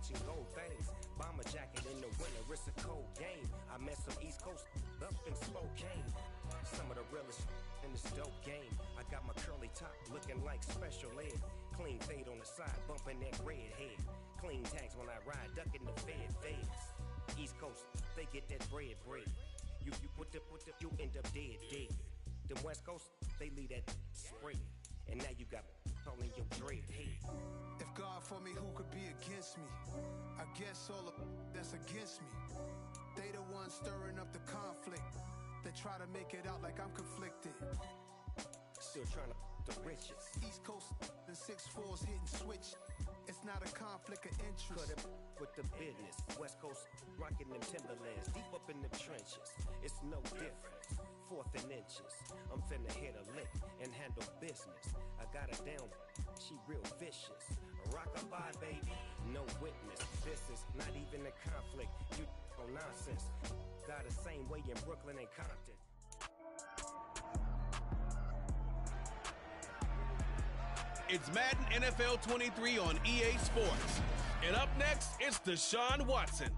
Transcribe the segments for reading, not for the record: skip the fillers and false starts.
catching gold things. Bomber jacket in the winter, it's a cold game. I met some East Coast up in Spokane. Some of the realest in this dope game. I got my curly top looking like special ed. Clean fade on the side, bumping that red head. Clean tags when I ride, ducking the feds. East Coast, they get that bread. You you end up dead. Them West Coast, they leave that spray. And now you got all in your dread head. If God for me, who could be against me? I guess all the that's against me. They the ones stirring up the conflict. They try to make it out like I'm conflicted. Still trying to the riches. East Coast and 6'4's hitting switch. It's not a conflict of interest. Cut it with the business. West Coast rocking them Timberlands, deep up in the trenches. It's no different. 4th and inches. I'm finna hit a lick and handle business. I got her down, she real vicious. Rock-a-bye, baby, no witness. This is not even a conflict. You on nonsense. Got the same way in Brooklyn and Compton. It's Madden NFL 23 on EA Sports. And up next, it's Deshaun Watson.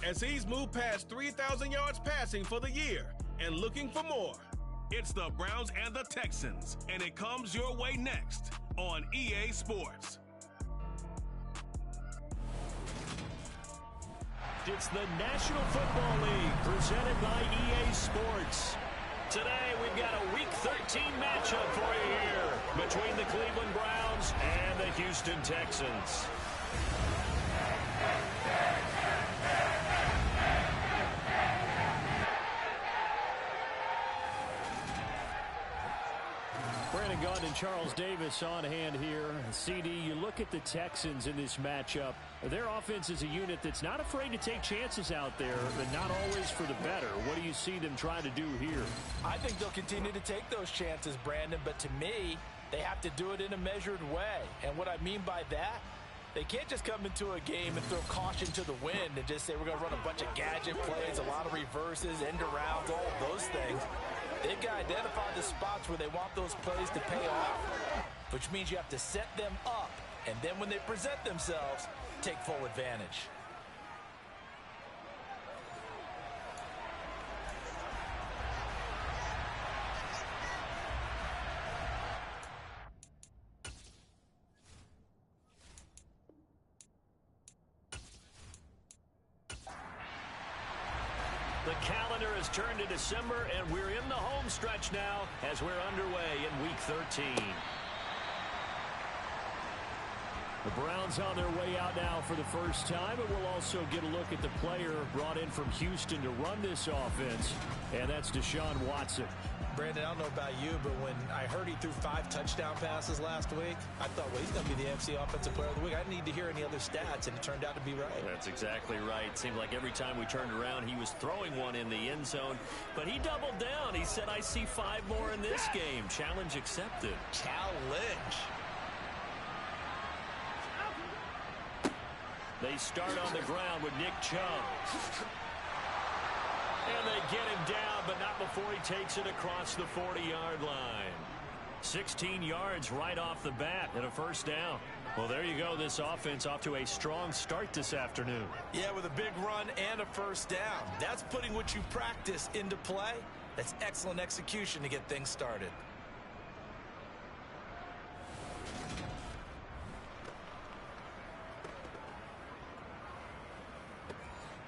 As he's moved past 3,000 yards passing for the year and looking for more. It's the Browns and the Texans, and it comes your way next on EA Sports. It's the National Football League presented by EA Sports. Today, we've got a Week 13 matchup for you here between the Cleveland Browns and the Houston Texans. Brandon Gaudin and Charles Davis on hand here. CD, you look at the Texans in this matchup. Their offense is a unit that's not afraid to take chances out there, but not always for the better. What do you see them trying to do here? I think they'll continue to take those chances, Brandon, but to me, they have to do it in a measured way. And what I mean by that, they can't just come into a game and throw caution to the wind and just say we're going to run a bunch of gadget plays, a lot of reverses, end arounds, all of those things. They've got to identify the spots where they want those plays to pay off, which means you have to set them up, and then when they present themselves, take full advantage. The calendar has turned to December, and we're in the home stretch now as we're underway in Week 13. The Browns on their way out now for the first time, and we'll also get a look at the player brought in from Houston to run this offense, and that's Deshaun Watson. Brandon, I don't know about you, but when I heard he threw 5 touchdown passes last week, I thought, well, he's going to be the NFC Offensive Player of the Week. I didn't need to hear any other stats, and it turned out to be right. That's exactly right. Seemed like every time we turned around, he was throwing one in the end zone. But he doubled down. He said, I see 5 more in this game. Challenge accepted. Challenge. They start on the ground with Nick Chubb. And they get him down, but not before he takes it across the 40-yard line. 16 yards right off the bat and a first down. Well, there you go. This offense off to a strong start this afternoon. Yeah, with a big run and a first down. That's putting what you practice into play. That's excellent execution to get things started.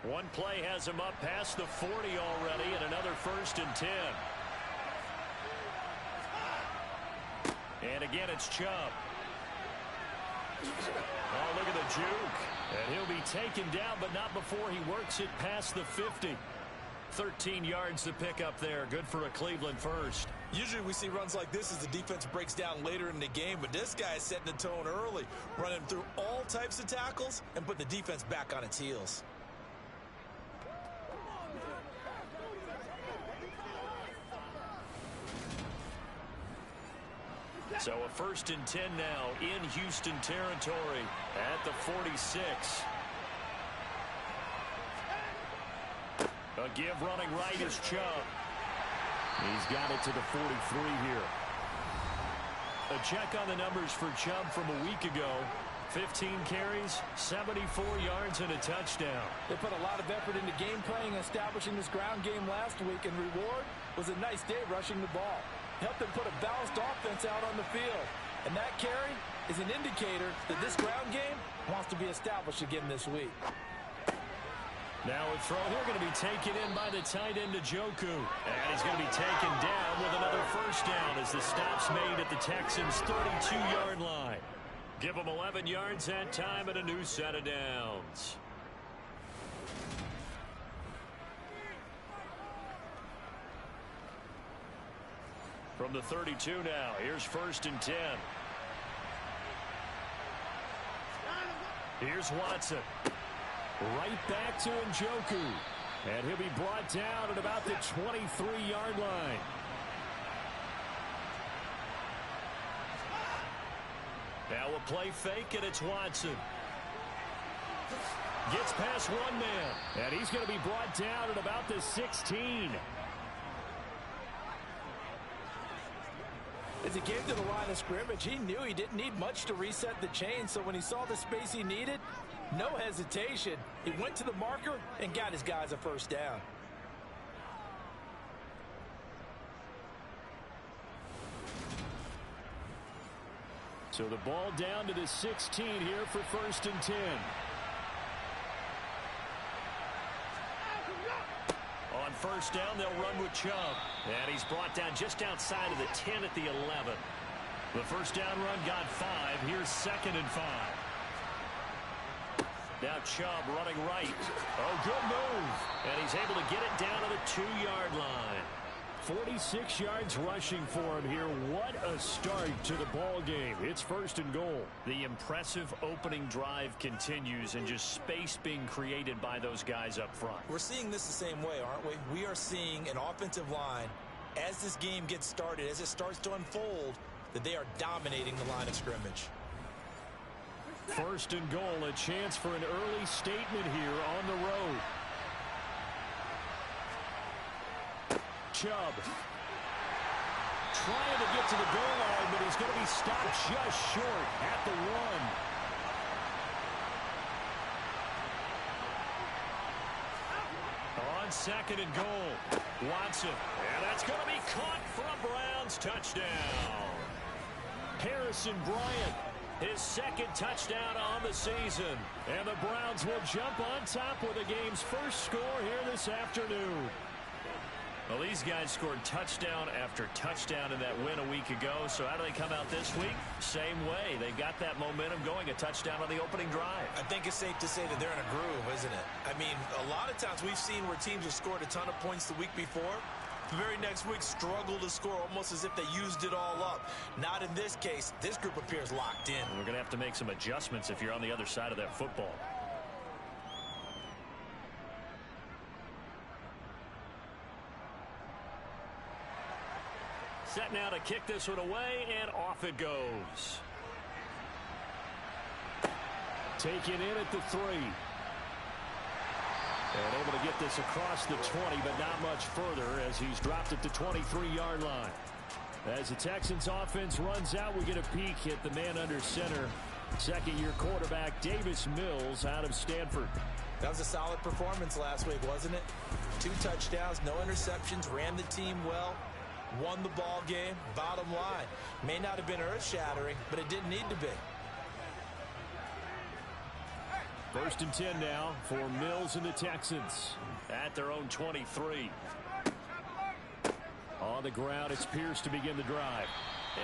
One play has him up past the 40 already, and another 1st and 10. And again, it's Chubb. Oh, look at the juke. And he'll be taken down, but not before he works it past the 50. 13 yards to pick up there. Good for a Cleveland first. Usually we see runs like this as the defense breaks down later in the game, but this guy is setting the tone early, running through all types of tackles and put the defense back on its heels. So a 1st and 10 now in Houston territory at the 46. A give running right is Chubb. He's got it to the 43 here. A check on the numbers for Chubb from a week ago. 15 carries, 74 yards, and a touchdown. They put a lot of effort into game playing and establishing this ground game last week, and reward was a nice day rushing the ball. Helped them put a balanced offense out on the field. And that carry is an indicator that this ground game wants to be established again this week. Now a throw here going to be taken in by the tight end, Njoku. And he's going to be taken down with another first down as the stop's made at the Texans' 32-yard line. Give them 11 yards that time and a new set of downs. From the 32 now, here's 1st and 10. Here's Watson. Right back to Njoku. And he'll be brought down at about the 23-yard line. Now a play fake, and it's Watson. Gets past one man. And he's going to be brought down at about the 16. As he came to the line of scrimmage, he knew he didn't need much to reset the chain, so when he saw the space he needed, no hesitation. He went to the marker and got his guys a first down. So the ball down to the 16 here for 1st and 10. On first down, they'll run with Chubb. And he's brought down just outside of the 10 at the 11. The first down run got 5. Here's 2nd and 5. Now Chubb running right. Oh, good move. And he's able to get it down to the 2-yard line. 46 yards rushing for him here. What a start to the ball game. It's 1st and goal. The impressive opening drive continues, and just space being created by those guys up front. We're seeing this the same way, aren't we? We are seeing an offensive line, as this game gets started, as it starts to unfold, that they are dominating the line of scrimmage. 1st and goal, a chance for an early statement here on the road. Chubb trying to get to the goal line, but he's going to be stopped just short at the 1. On 2nd and goal, Watson. And that's going to be caught for a Browns touchdown. Harrison Bryant, his 2nd touchdown on the season. And the Browns will jump on top with the game's first score here this afternoon. Well, these guys scored touchdown after touchdown in that win a week ago. So how do they come out this week? Same way. They got that momentum going, a touchdown on the opening drive. I think it's safe to say that they're in a groove, isn't it? I mean, a lot of times we've seen where teams have scored a ton of points the week before. The very next week struggle to score, almost as if they used it all up. Not in this case. This group appears locked in. We're going to have to make some adjustments if you're on the other side of that football. Set now to kick this one away, and off it goes. Taken in at the 3. And able to get this across the 20, but not much further as he's dropped at the 23-yard line. As the Texans offense runs out, we get a peek at the man under center. 2nd-year quarterback Davis Mills out of Stanford. That was a solid performance last week, wasn't it? 2 touchdowns, no interceptions, ran the team well. Won the ball game. Bottom line, may not have been earth-shattering, but it didn't need to be. 1st and 10 now for Mills and the Texans at their own 23. On the ground, it's Pierce to begin the drive.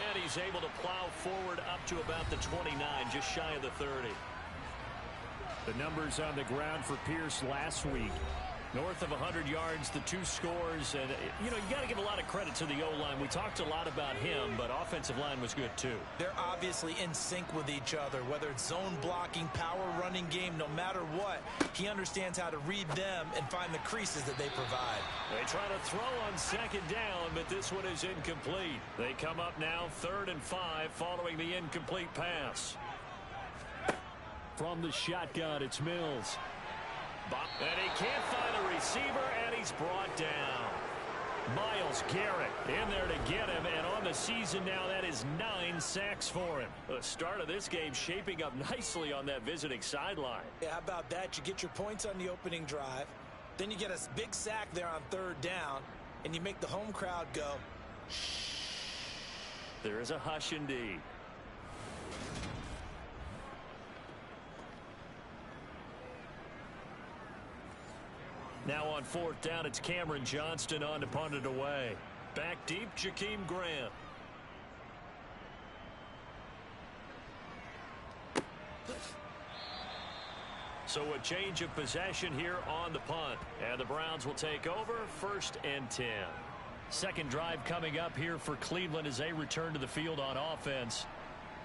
And he's able to plow forward up to about the 29, just shy of the 30. The numbers on the ground for Pierce last week. North of 100 yards, the 2 scores, and, you know, you got to give a lot of credit to the O-line. We talked a lot about him, but offensive line was good, too. They're obviously in sync with each other, whether it's zone blocking, power running game, no matter what. He understands how to read them and find the creases that they provide. They try to throw on 2nd down, but this one is incomplete. They come up now 3rd and 5 following the incomplete pass. From the shotgun, it's Mills. And he can't find a receiver, and he's brought down. Myles Garrett in there to get him, and on the season now, that is 9 sacks for him. The start of this game shaping up nicely on that visiting sideline. Yeah, how about that? You get your points on the opening drive, then you get a big sack there on 3rd down, and you make the home crowd go, shh. There is a hush indeed. Now on 4th down, it's Cameron Johnston on to punt it away. Back deep, Jakeem Grant. So a change of possession here on the punt. And the Browns will take over 1st and 10. Second drive coming up here for Cleveland as they return to the field on offense.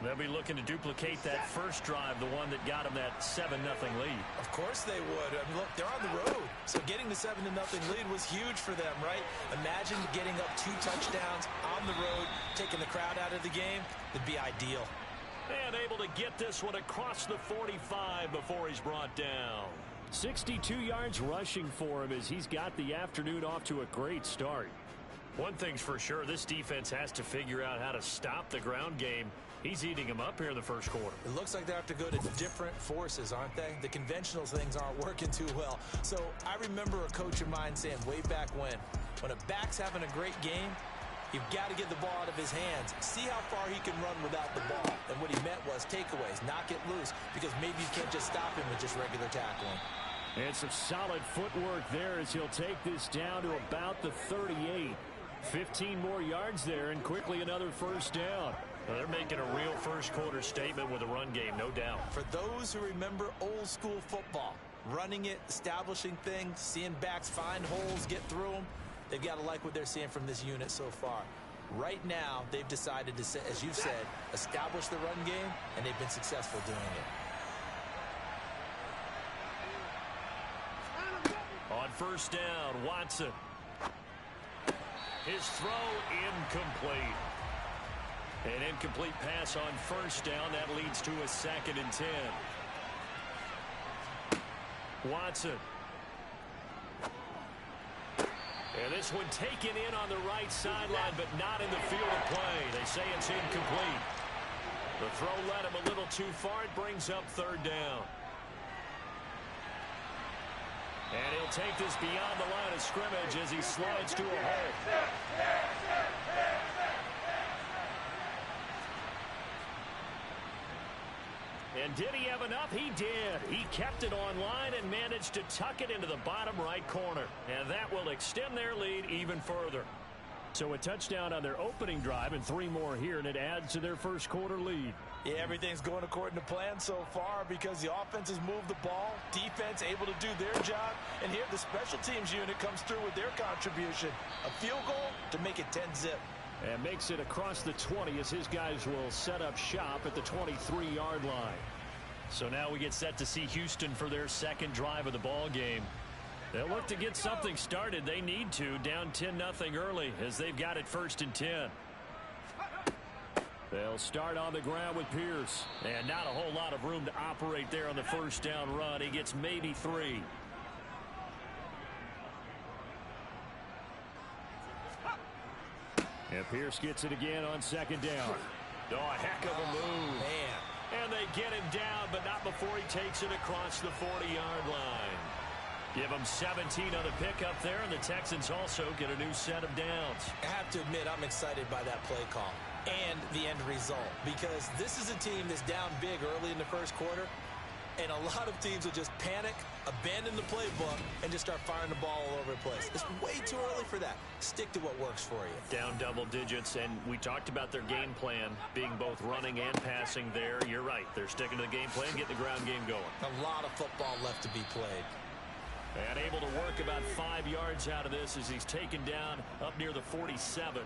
They'll be looking to duplicate that first drive, the one that got them that 7-0 lead. Of course they would. I mean, look, they're on the road. So getting the 7-0 lead was huge for them, right? Imagine getting up 2 touchdowns on the road, taking the crowd out of the game. It'd be ideal. And able to get this one across the 45 before he's brought down. 62 yards rushing for him as he's got the afternoon off to a great start. One thing's for sure, this defense has to figure out how to stop the ground game. He's eating them up here in the first quarter. It looks like they have to go to different forces, aren't they? The conventional things aren't working too well. So I remember a coach of mine saying way back when a back's having a great game, you've got to get the ball out of his hands. See how far he can run without the ball. And what he meant was takeaways, knock it loose, because maybe you can't just stop him with just regular tackling. And some solid footwork there as he'll take this down to about the 38. 15 more yards there, and quickly another first down. Well, they're making a real first quarter statement with a run game, no doubt. For those who remember old school football, running it, establishing things, seeing backs find holes, get through them, they've got to like what they're seeing from this unit so far. Right now, they've decided to, as you said, establish the run game, and they've been successful doing it. On first down, Watson. His throw incomplete. An incomplete pass on first down. That leads to a 2nd and 10. Watson. And this one taken in on the right sideline, but not in the field of play. They say it's incomplete. The throw led him a little too far. It brings up 3rd down. And he'll take this beyond the line of scrimmage as he slides to a hole. And did he have enough? He did. He kept it online and managed to tuck it into the bottom right corner. And that will extend their lead even further. So a touchdown on their opening drive and 3 more here, and it adds to their first quarter lead. Yeah, everything's going according to plan so far because the offense has moved the ball, defense able to do their job, and here the special teams unit comes through with their contribution. A field goal to make it 10-zip. And makes it across the 20 as his guys will set up shop at the 23-yard line. So now we get set to see Houston for their second drive of the ball game. They'll look to get something started. They need to, down 10-0 early as they've got it 1st and 10. They'll start on the ground with Pierce. And not a whole lot of room to operate there on the first down run. He gets maybe 3. And Pierce gets it again on 2nd down. Oh, a heck of a move. Man. And they get him down, but not before he takes it across the 40-yard line. Give them 17 on the pickup there, and the Texans also get a new set of downs. I have to admit, I'm excited by that play call and the end result because this is a team that's down big early in the first quarter, and a lot of teams will just panic, abandon the playbook, and just start firing the ball all over the place. It's way too early for that. Stick to what works for you. Down double digits, and we talked about their game plan being both running and passing there. You're right. They're sticking to the game plan, getting the ground game going. A lot of football left to be played. And able to work about 5 yards out of this as he's taken down up near the 47.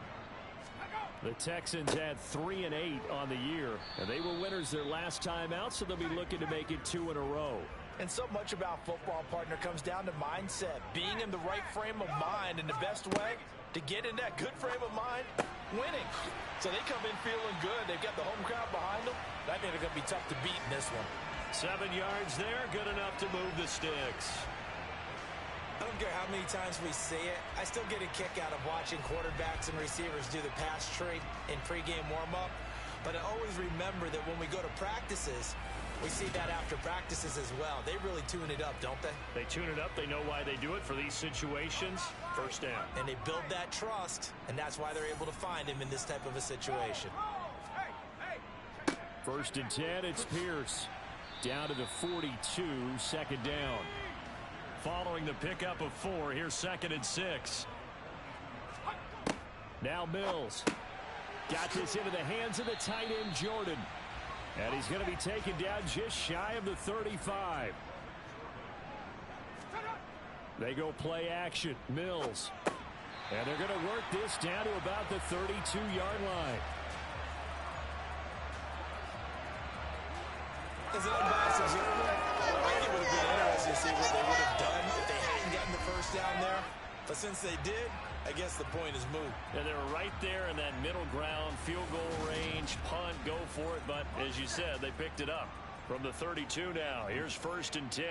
The Texans had 3 and 8 on the year, and they were winners their last time out, so they'll be looking to make it 2 in a row. And so much about football, partner, comes down to mindset. Being in the right frame of mind, and the best way to get in that good frame of mind, winning. So they come in feeling good. They've got the home crowd behind them. I think they're going to be tough to beat in this one. 7 yards there, good enough to move the sticks. I don't care how many times we see it. I still get a kick out of watching quarterbacks and receivers do the pass tree in pregame warm-up. But I always remember that when we go to practices, we see that after practices as well. They really tune it up, don't they? They tune it up. They know why they do it for these situations. First down. And they build that trust, and that's why they're able to find him in this type of a situation. First and 10, it's Pierce. Down to the 42, second down. Following the pickup of 4, here's second and 6. Now Mills. Got this into the hands of the tight end, Jordan. And he's going to be taken down just shy of the 35. They go play action. Mills. And they're going to work this down to about the 32-yard line. As an unbiased observer, I think it would have been interesting to see what they would have done if they hadn't gotten the first down there. But since they did, I guess the point is moot. And they were right there in that middle ground, field goal range, punt, go for it. But as you said, they picked it up from the 32 now. Here's first and 10.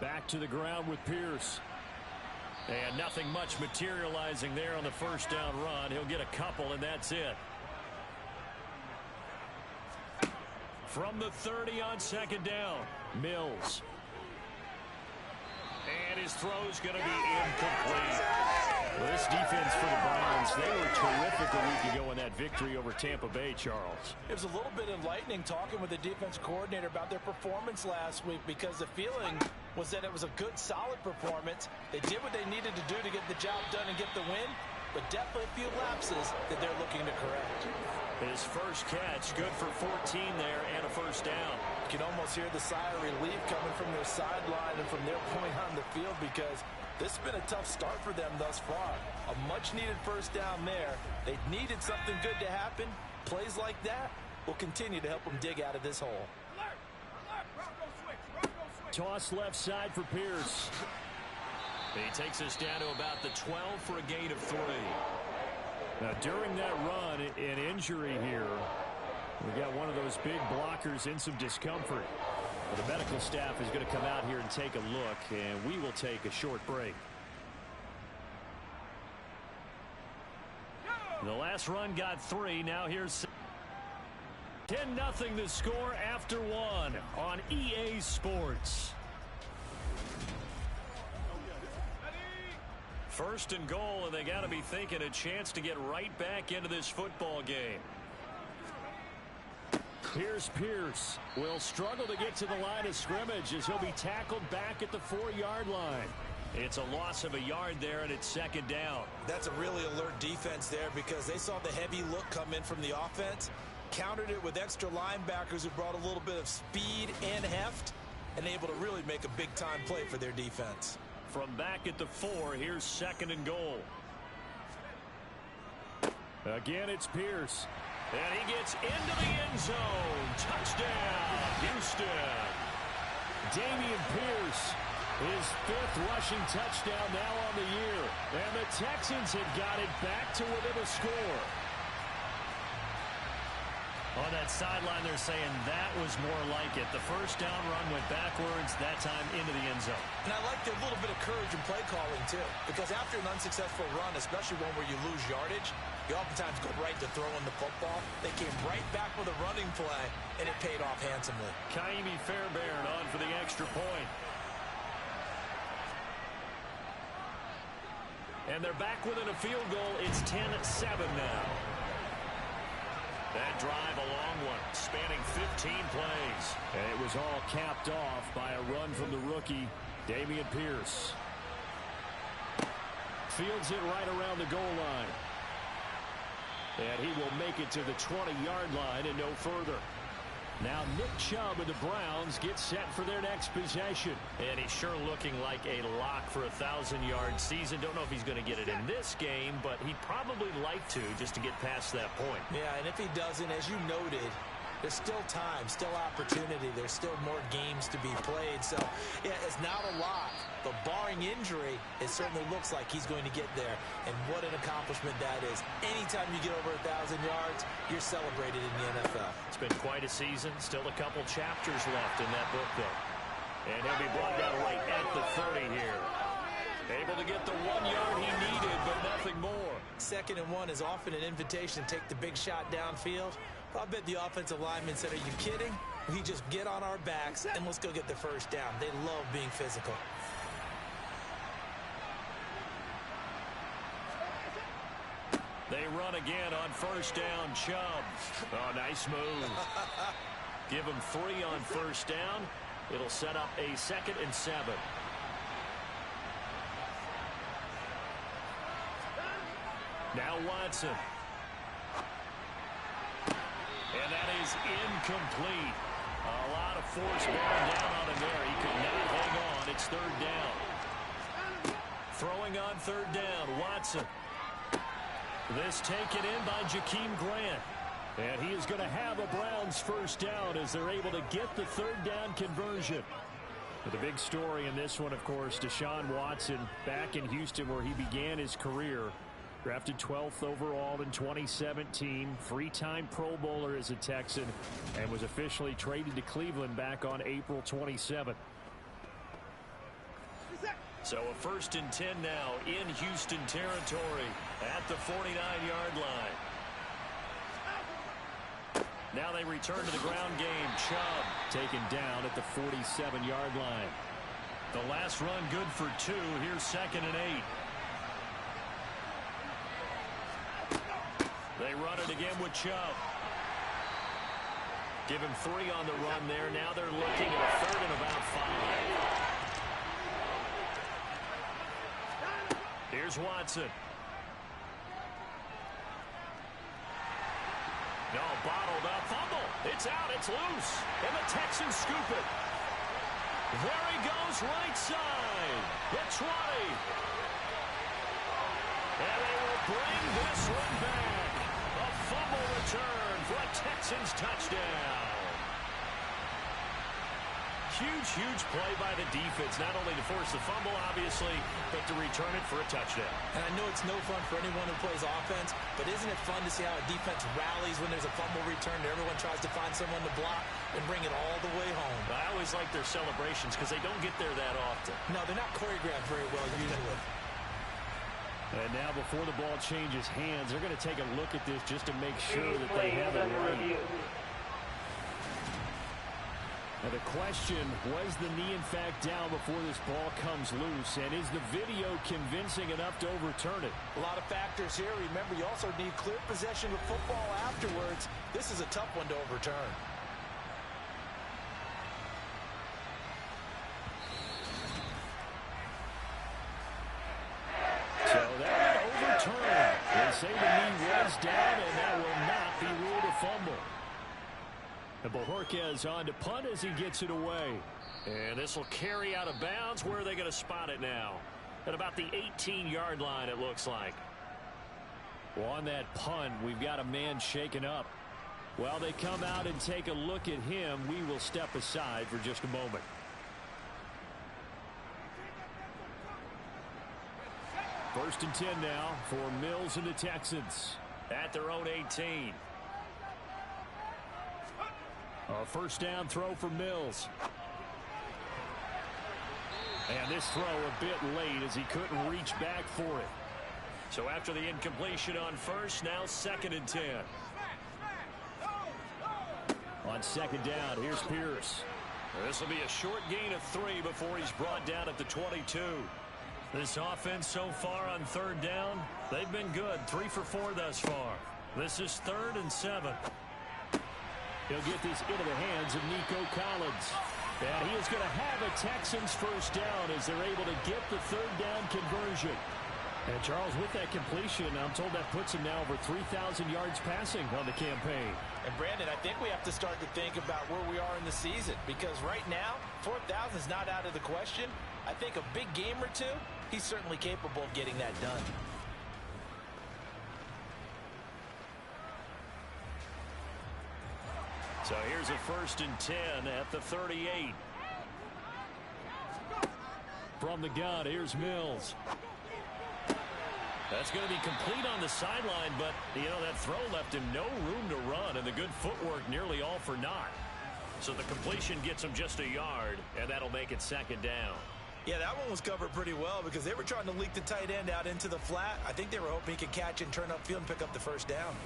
Back to the ground with Pierce. And nothing much materializing there on the first down run. He'll get a couple, and that's it. From the 30 on second down, Mills. And his throw's going to be incomplete. Well, this defense for the Browns, they were terrific a week ago in that victory over Tampa Bay, Charles. It was a little bit enlightening talking with the defense coordinator about their performance last week, because the feeling was that it was a good, solid performance. They did what they needed to do to get the job done and get the win, but definitely a few lapses that they're looking to correct. His first catch, good for 14 there and a first down. You can almost hear the sigh of relief coming from their sideline and from their point on the field, because this has been a tough start for them thus far. A much-needed first down there. They needed something good to happen. Plays like that will continue to help them dig out of this hole. Toss left side for Pierce. He takes us down to about the 12 for a gain of 3. Now, during that run, an injury here. We got one of those big blockers in some discomfort. The medical staff is going to come out here and take a look, and we will take a short break. The last run got 3. Now here's 10-0 the score after 1 on EA Sports. First and goal, and they got to be thinking a chance to get right back into this football game. Here's Pierce. Will struggle to get to the line of scrimmage as he'll be tackled back at the 4-yard line. It's a loss of a yard there, and it's second down. That's a really alert defense there, because they saw the heavy look come in from the offense, countered it with extra linebackers who brought a little bit of speed and heft, and able to really make a big-time play for their defense. From back at the 4, here's second and goal. Again, it's Pierce. And he gets into the end zone. Touchdown, Houston. Damian Pierce, his 5th rushing touchdown now on the year. And the Texans have got it back to within a score. On that sideline, they're saying that was more like it. The first down run went backwards, that time into the end zone. And I like a little bit of courage in play calling, too. Because after an unsuccessful run, especially one where you lose yardage, you oftentimes go right to throwing the football. They came right back with a running play, and it paid off handsomely. Kaimi Fairbairn on for the extra point. And they're back within a field goal. It's 10-7 now. That drive, a long one, spanning 15 plays. And it was all capped off by a run from the rookie, Damian Pierce. Fields it right around the goal line. And he will make it to the 20-yard line and no further. Now Nick Chubb and the Browns get set for their next possession. And he's sure looking like a lock for a 1,000-yard season. Don't know if he's going to get it in this game, but he'd probably like to, just to get past that point. Yeah, and if he doesn't, as you noted, there's still time, still opportunity. There's still more games to be played. So, yeah, it's not a lot. But barring injury, it certainly looks like he's going to get there. And what an accomplishment that is. Anytime you get over 1,000 yards, you're celebrated in the NFL. It's been quite a season. Still a couple chapters left in that book, though. And he'll be brought down right at the 30 here. Able to get the 1 yard he needed, but nothing more. 2nd and 1 is often an invitation to take the big shot downfield. I bet the offensive lineman said, are you kidding? We just get on our backs and let's go get the first down. They love being physical. They run again on 1st down. Chubb. Oh, nice move. Give him 3 on 1st down. It'll set up a 2nd and 7. Now Watson. And that is incomplete. A lot of force bearing down on him there. He could not hang on. It's 3rd down. Throwing on 3rd down. Watson. This taken in by Jakeem Grant. And he is going to have a Browns 1st down as they're able to get the 3rd down conversion. But the big story in this one, of course, Deshaun Watson back in Houston where he began his career. Drafted 12th overall in 2017, 3-time Pro Bowler as a Texan, and was officially traded to Cleveland back on April 27th. So a 1st and 10 now in Houston territory at the 49-yard line. Now they return to the ground game. Chubb taken down at the 47-yard line. The last run good for 2. Here's 2nd and 8. They run it again with Chubb. Give him 3 on the run there. Now they're looking at a 3rd and about 5. Here's Watson. No, bottled up. Fumble. It's out. It's loose. And the Texans scoop it. There he goes, right side. The 20. And they will bring this one back. A fumble return for a Texans touchdown. Huge play by the defense, not only to force the fumble, obviously, but to return it for a touchdown. And I know it's no fun for anyone who plays offense, but isn't it fun to see how a defense rallies when there's a fumble return and everyone tries to find someone to block and bring it all the way home? I always like their celebrations because they don't get there that often. No, they're not choreographed very well usually. And now before the ball changes hands, they're going to take a look at this just to make sure that they have it right. Now the question, was the knee in fact down before this ball comes loose? And is the video convincing enough to overturn it? A lot of factors here. Remember, you also need clear possession of football afterwards. This is a tough one to overturn. So that overturned. They say the knee was down, and that will not be ruled a fumble. And Bojorquez on to punt as he gets it away. And this will carry out of bounds. Where are they going to spot it now? At about the 18-yard line, it looks like. Well, on that punt, we've got a man shaken up. While they come out and take a look at him, we will step aside for just a moment. First and 10 now for Mills and the Texans at their own 18. A first down throw for Mills. And this throw a bit late as he couldn't reach back for it. So after the incompletion on first, now 2nd and 10. On 2nd down, here's Pierce. This will be a short gain of 3 before he's brought down at the 22. This offense so far on 3rd down, they've been good. 3 for 4 thus far. This is 3rd and 7. He'll get this into the hands of Nico Collins. And he is going to have a Texans first down as they're able to get the 3rd down conversion. And Charles, with that completion, I'm told that puts him now over 3,000 yards passing on the campaign. And Brandon, I think we have to start to think about where we are in the season, because right now, 4,000 is not out of the question. I think a big game or two, he's certainly capable of getting that done. So here's a 1st and 10 at the 38. From the gun, here's Mills. That's going to be complete on the sideline, but, you know, that throw left him no room to run, and the good footwork nearly all for naught. So the completion gets him just a yard, and that'll make it second down. Yeah, that one was covered pretty well because they were trying to leak the tight end out into the flat. I think they were hoping he could catch and turn upfield and pick up the first down.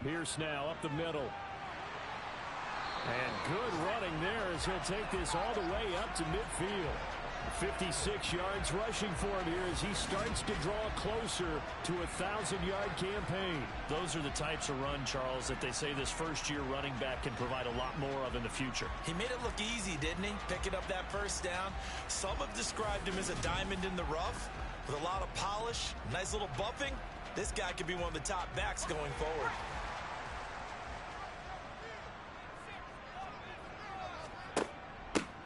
Pierce now up the middle. And good running there as he'll take this all the way up to midfield. 56 yards rushing for him here as he starts to draw closer to a 1,000-yard campaign. Those are the types of run, Charles, that they say this first-year running back can provide a lot more of in the future. He made it look easy, didn't he? Picking up that first down. Some have described him as a diamond in the rough with a lot of polish, nice little buffing. This guy could be one of the top backs going forward.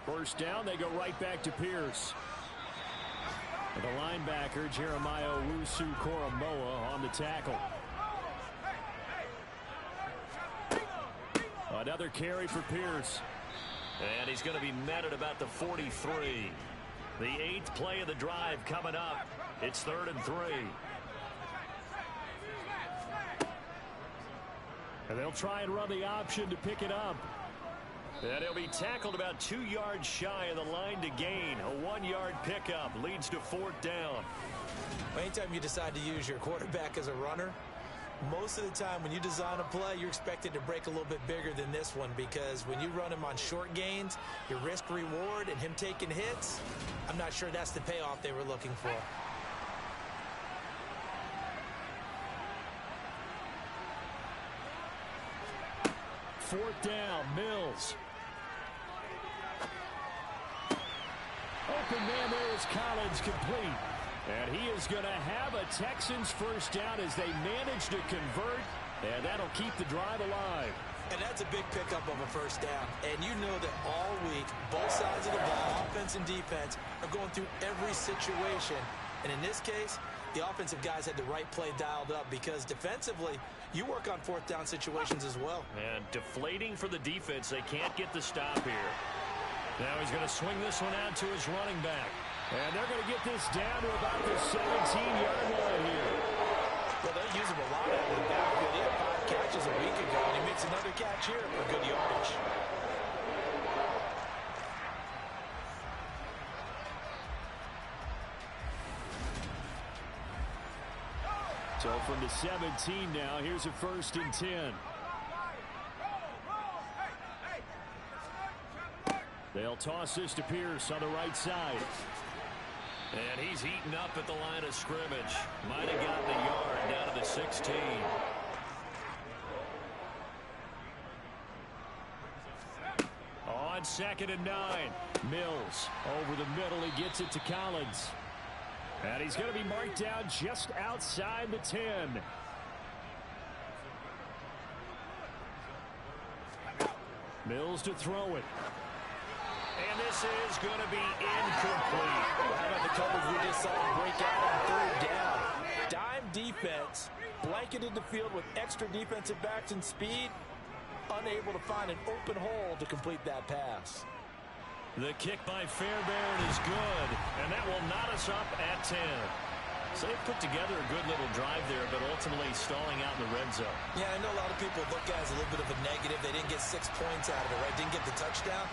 First down, they go right back to Pierce. And the linebacker, Jeremiah Owusu-Koramoah, on the tackle. Another carry for Pierce. And he's going to be met at about the 43. The 8th play of the drive coming up. It's 3rd and 3. And they'll try and run the option to pick it up. And he'll be tackled about 2 yards shy of the line to gain. A 1-yard pickup leads to 4th down. Anytime you decide to use your quarterback as a runner, most of the time when you design a play, you're expected to break a little bit bigger than this one because when you run him on short gains, your risk-reward and him taking hits, I'm not sure that's the payoff they were looking for. Fourth down, Mills. Open man there is Collins, complete. And he is going to have a Texans first down as they manage to convert, and that'll keep the drive alive. And that's a big pickup of a first down. And you know that all week, both sides of the ball, offense and defense, are going through every situation. And in this case, the offensive guys had the right play dialed up because defensively, you work on fourth down situations as well. And deflating for the defense. They can't get the stop here. Now he's going to swing this one out to his running back. And they're going to get this down to about the 17-yard line here. Well, they use him a lot out of the backfield. He had 5 catches a week ago, and he makes another catch here for good yardage. So from the 17 now, here's a 1st and 10. They'll toss this to Pierce on the right side. And he's eaten up at the line of scrimmage. Might have gotten a yard down to the 16. On 2nd and 9. Mills over the middle. He gets it to Collins. And he's going to be marked down just outside the 10. Mills to throw it. And this is going to be incomplete. How about the coverage we just saw break out on 3rd down? Dime defense, blanketed the field with extra defensive backs and speed, unable to find an open hole to complete that pass. The kick by Fairbairn is good, and that will knot us up at 10. So they put together a good little drive there, but ultimately stalling out in the red zone. Yeah, I know a lot of people look at it as a little bit of a negative. They didn't get 6 points out of it, right? Didn't get the touchdown.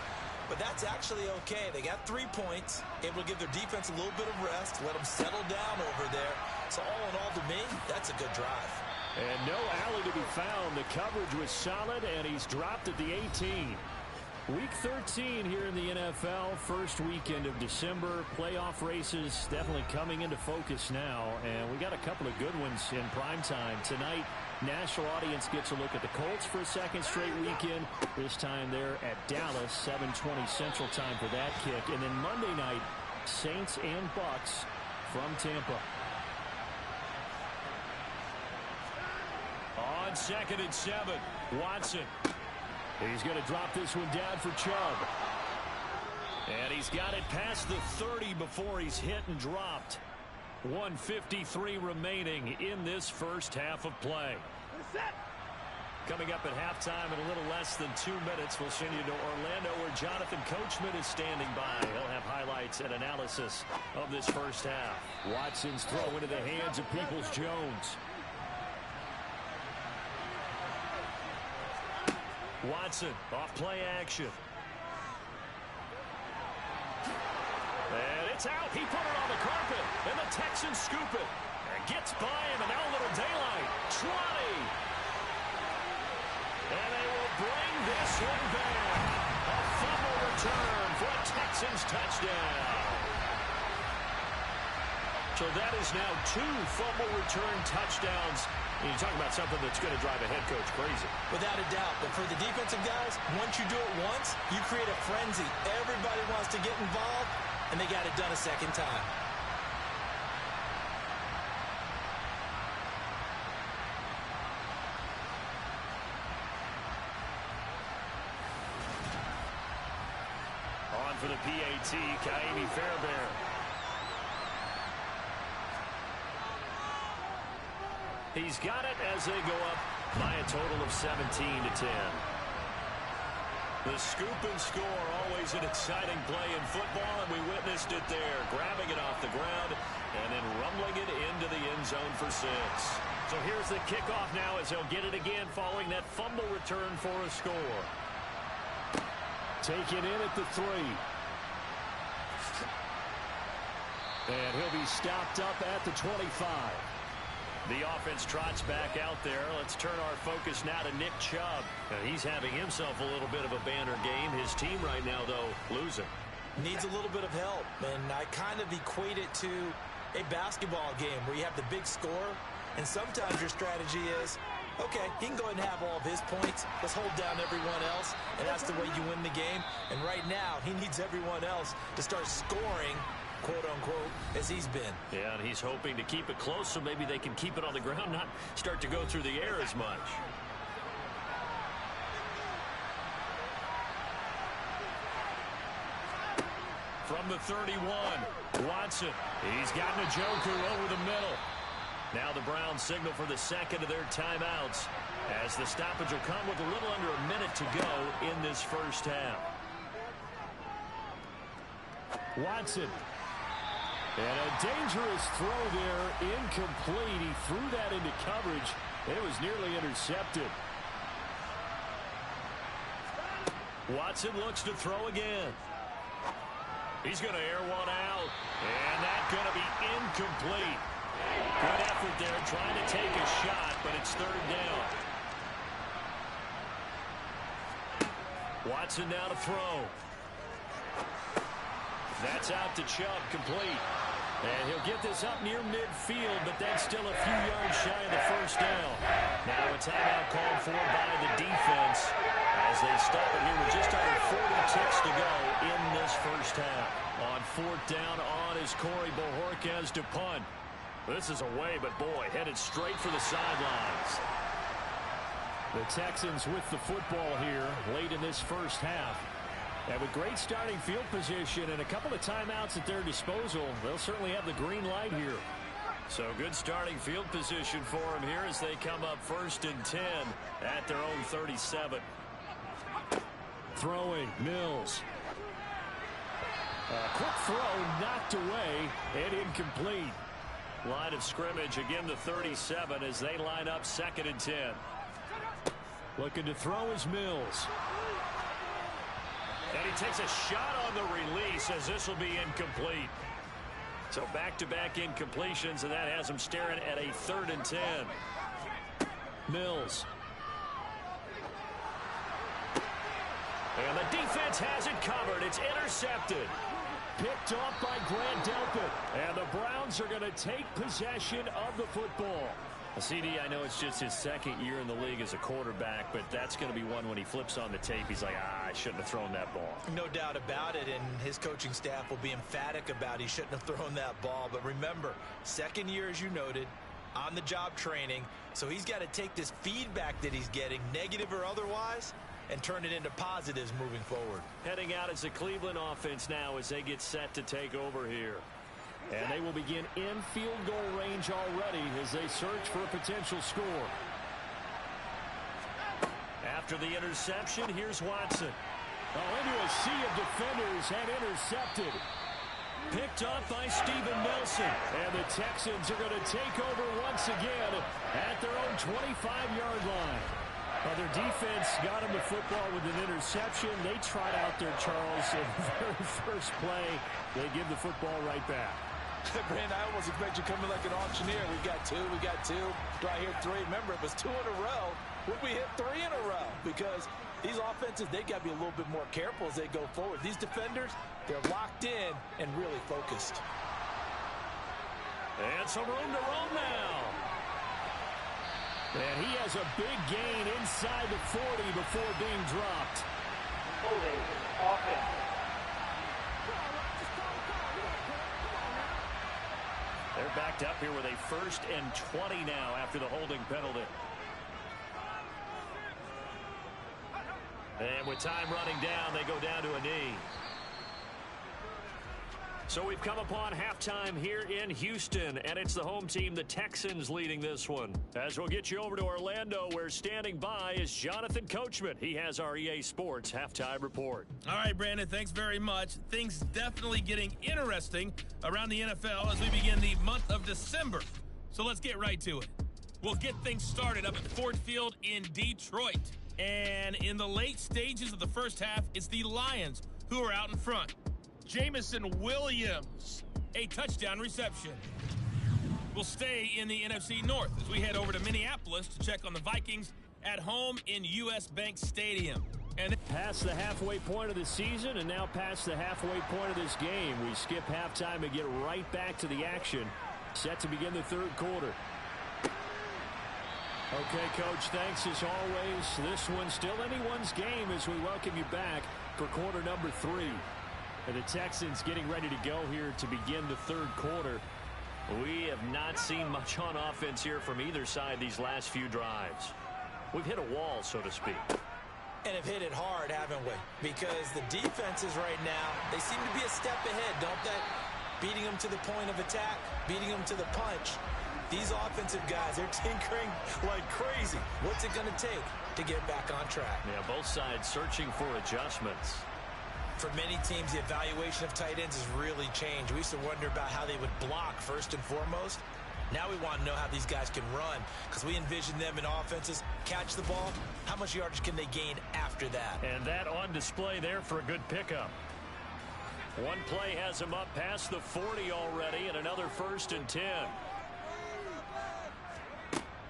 But that's actually okay. They got 3 points, able to give their defense a little bit of rest, let them settle down over there. So all in all, to me, that's a good drive. And no alley to be found. The coverage was solid, and he's dropped at the 18. Week 13 here in the NFL, first weekend of December. Playoff races definitely coming into focus now, and we got a couple of good ones in prime time. Tonight, national audience gets a look at the Colts for a 2nd straight weekend. This time they're at Dallas, 7:20 Central Time for that kick. And then Monday night, Saints and Bucks from Tampa. On 2nd and 7, Watson. He's going to drop this one down for Chubb. And he's got it past the 30 before he's hit and dropped. 1:53 remaining in this first half of play. Coming up at halftime in a little less than 2 minutes, we'll send you to Orlando where Jonathan Coachman is standing by. He'll have highlights and analysis of this first half. Watson's throw into the hands of Peoples-Jones. Watson off play action. And it's out. He put it on the carpet. And the Texans scoop it. And gets by him. And now a little daylight. 20. And they will bring this one back. A fumble return for a Texans touchdown. So that is now 2 fumble return touchdowns. And you talk about something that's going to drive a head coach crazy. Without a doubt. But for the defensive guys, once you do it once, you create a frenzy. Everybody wants to get involved, and they got it done a second time. On for the PAT, Kaimi Fairbairn. He's got it as they go up by a total of 17-10. The scoop and score, always an exciting play in football, and we witnessed it there. Grabbing it off the ground and then rumbling it into the end zone for 6. So here's the kickoff now as they'll get it again following that fumble return for a score. Taken in at the 3. And he'll be stopped up at the 25. The offense trots back out there. Let's turn our focus now to Nick Chubb. He's having himself a little bit of a banner game. His team right now, though, losing. Needs a little bit of help, and I kind of equate it to a basketball game where you have the big score, and sometimes your strategy is, okay, he can go ahead and have all of his points. Let's hold down everyone else, and that's the way you win the game. And right now, he needs everyone else to start scoring, quote-unquote, as he's been. Yeah, and he's hoping to keep it close so maybe they can keep it on the ground, not start to go through the air as much. From the 31, Watson. He's got Njoku over the middle. Now the Browns signal for the second of their timeouts as the stoppage will come with a little under a minute to go in this first half. Watson. And a dangerous throw there, incomplete. He threw that into coverage. It was nearly intercepted. Watson looks to throw again. He's going to air one out. And that's going to be incomplete. Good effort there, trying to take a shot, but it's 3rd down. Watson now to throw. That's out to Chubb, complete. And he'll get this up near midfield, but that's still a few yards shy of the first down. Now a timeout called for by the defense as they stop it here with just under 40 ticks to go in this first half. On 4th down on is Corey Bojorquez to punt. This is away, but boy, headed straight for the sidelines. The Texans with the football here late in this first half. And with great starting field position and a couple of timeouts at their disposal, they'll certainly have the green light here. So good starting field position for them here as they come up 1st and 10 at their own 37. Throwing, Mills. A quick throw knocked away and incomplete. Line of scrimmage again the 37 as they line up 2nd and 10. Looking to throw is Mills. And he takes a shot on the release as this will be incomplete. So back-to-back incompletions, and that has him staring at a 3rd and 10. Mills. And the defense has it covered. It's intercepted. Picked off by Grant Delpit. And the Browns are going to take possession of the football. CD, I know it's just his 2nd year in the league as a quarterback, but that's going to be one when he flips on the tape. He's like, I shouldn't have thrown that ball. No doubt about it, and his coaching staff will be emphatic about he shouldn't have thrown that ball. But remember, 2nd year, as you noted, on-the-job training, so he's got to take this feedback that he's getting, negative or otherwise, and turn it into positives moving forward. Heading out as the Cleveland offense now as they get set to take over here. And they will begin in field goal range already as they search for a potential score. After the interception, here's Watson. Into a sea of defenders and intercepted. Picked off by Steven Nelson. And the Texans are going to take over once again at their own 25-yard line. Well, their defense got him the football with an interception. They tried out there, Charles, in the very first play. They give the football right back. Brandon, I almost expect you coming like an auctioneer. We got two. Do I hear three? Remember, it was 2 in a row. Would we hit 3 in a row? Because these offenses, they got to be a little bit more careful as they go forward. These defenders, they're locked in and really focused. And some room to roam now. And he has a big gain inside the 40 before being dropped. Holding offense. They're backed up here with a 1st and 20 now after the holding penalty. And with time running down, they go down to a knee. So we've come upon halftime here in Houston, and it's the home team, the Texans, leading this one. As we'll get you over to Orlando, where standing by is Jonathan Coachman. He has our EA Sports halftime report. All right, Brandon, thanks very much. Things definitely getting interesting around the NFL as we begin the month of December. So let's get right to it. We'll get things started up at Ford Field in Detroit. And in the late stages of the first half, it's the Lions who are out in front. Jamison Williams, a touchdown reception. We'll stay in the NFC North as we head over to Minneapolis to check on the Vikings at home in US Bank Stadium. And past the halfway point of the season and now past the halfway point of this game. We skip halftime and get right back to the action. Set to begin the third quarter. Okay, Coach, thanks as always. This one's still anyone's game as we welcome you back for quarter number 3. And the Texans getting ready to go here to begin the third quarter. We have not seen much on offense here from either side these last few drives. We've hit a wall, so to speak. And have hit it hard, haven't we? Because the defenses right now, they seem to be a step ahead, don't they? Beating them to the point of attack, beating them to the punch. These offensive guys, they're tinkering like crazy. What's it going to take to get back on track? Yeah, both sides searching for adjustments. For many teams, the evaluation of tight ends has really changed. We used to wonder about how they would block first and foremost. Now we want to know how these guys can run, because we envision them in offenses catch the ball. How much yardage can they gain after that? And that on display there for a good pickup. One play has him up past the 40 already, and another 1st and 10.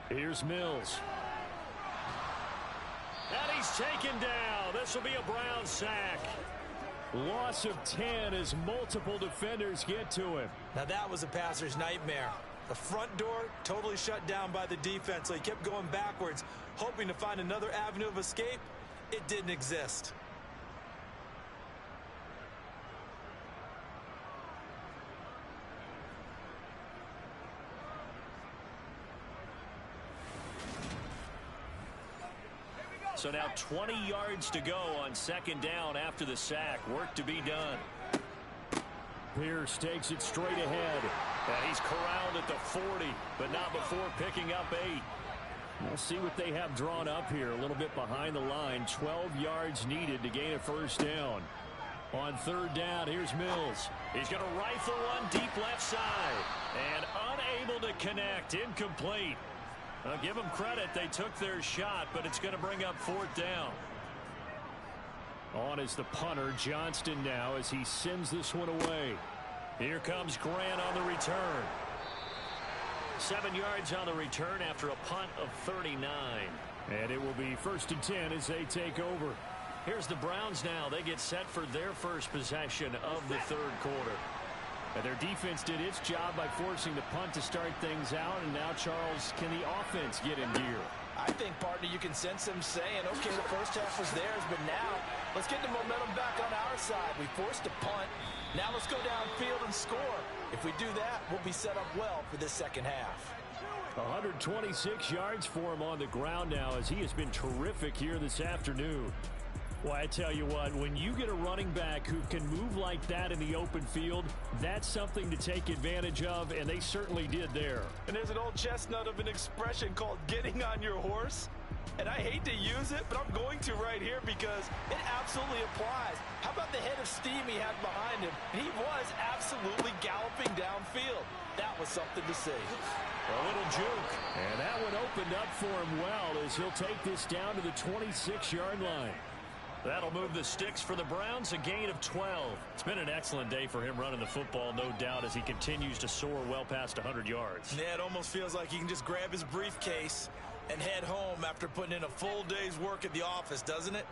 Here's Mills. And he's taken down. This will be a Brown sack. Loss of 10 as multiple defenders get to him. Now that was a passer's nightmare. The front door totally shut down by the defense, so he kept going backwards, hoping to find another avenue of escape. It didn't exist. So now 20 yards to go on 2nd down after the sack. Work to be done. Pierce takes it straight ahead. And he's corralled at the 40, but not before picking up 8. We'll see what they have drawn up here. A little bit behind the line. 12 yards needed to gain a 1st down. On 3rd down, here's Mills. He's going to rifle one deep left side. And unable to connect. Incomplete. I'll give them credit. They took their shot, but it's going to bring up 4th down. On is the punter, Johnston, now as he sends this one away. Here comes Grant on the return. 7 yards on the return after a punt of 39. And it will be 1st and 10 as they take over. Here's the Browns now. They get set for their first possession of the third quarter. And their defense did its job by forcing the punt to start things out. And now, Charles, can the offense get in gear? I think, partner, you can sense them saying, okay, the first half was theirs, but now let's get the momentum back on our side. We forced a punt. Now let's go downfield and score. If we do that, we'll be set up well for this second half. 126 yards for him on the ground now as he has been terrific here this afternoon. Well, I tell you what, when you get a running back who can move like that in the open field, that's something to take advantage of, and they certainly did there. And there's an old chestnut of an expression called getting on your horse. And I hate to use it, but I'm going to right here because it absolutely applies. How about the head of steam he had behind him? He was absolutely galloping downfield. That was something to see. A little juke. And that one opened up for him well as he'll take this down to the 26-yard line. That'll move the sticks for the Browns, a gain of 12. It's been an excellent day for him running the football, no doubt, as he continues to soar well past 100 yards. Yeah, it almost feels like he can just grab his briefcase and head home after putting in a full day's work at the office, doesn't it?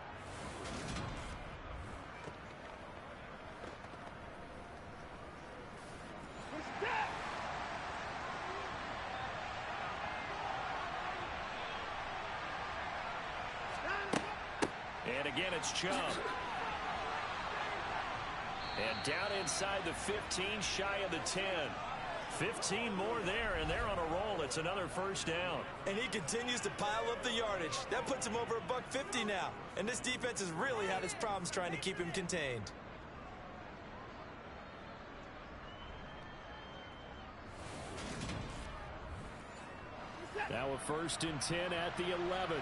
And again, it's Chubb. And down inside the 15, shy of the 10. 15 more there, and they're on a roll. It's another first down. And he continues to pile up the yardage. That puts him over $150 now. And this defense has really had its problems trying to keep him contained. Now a first and 10 at the 11.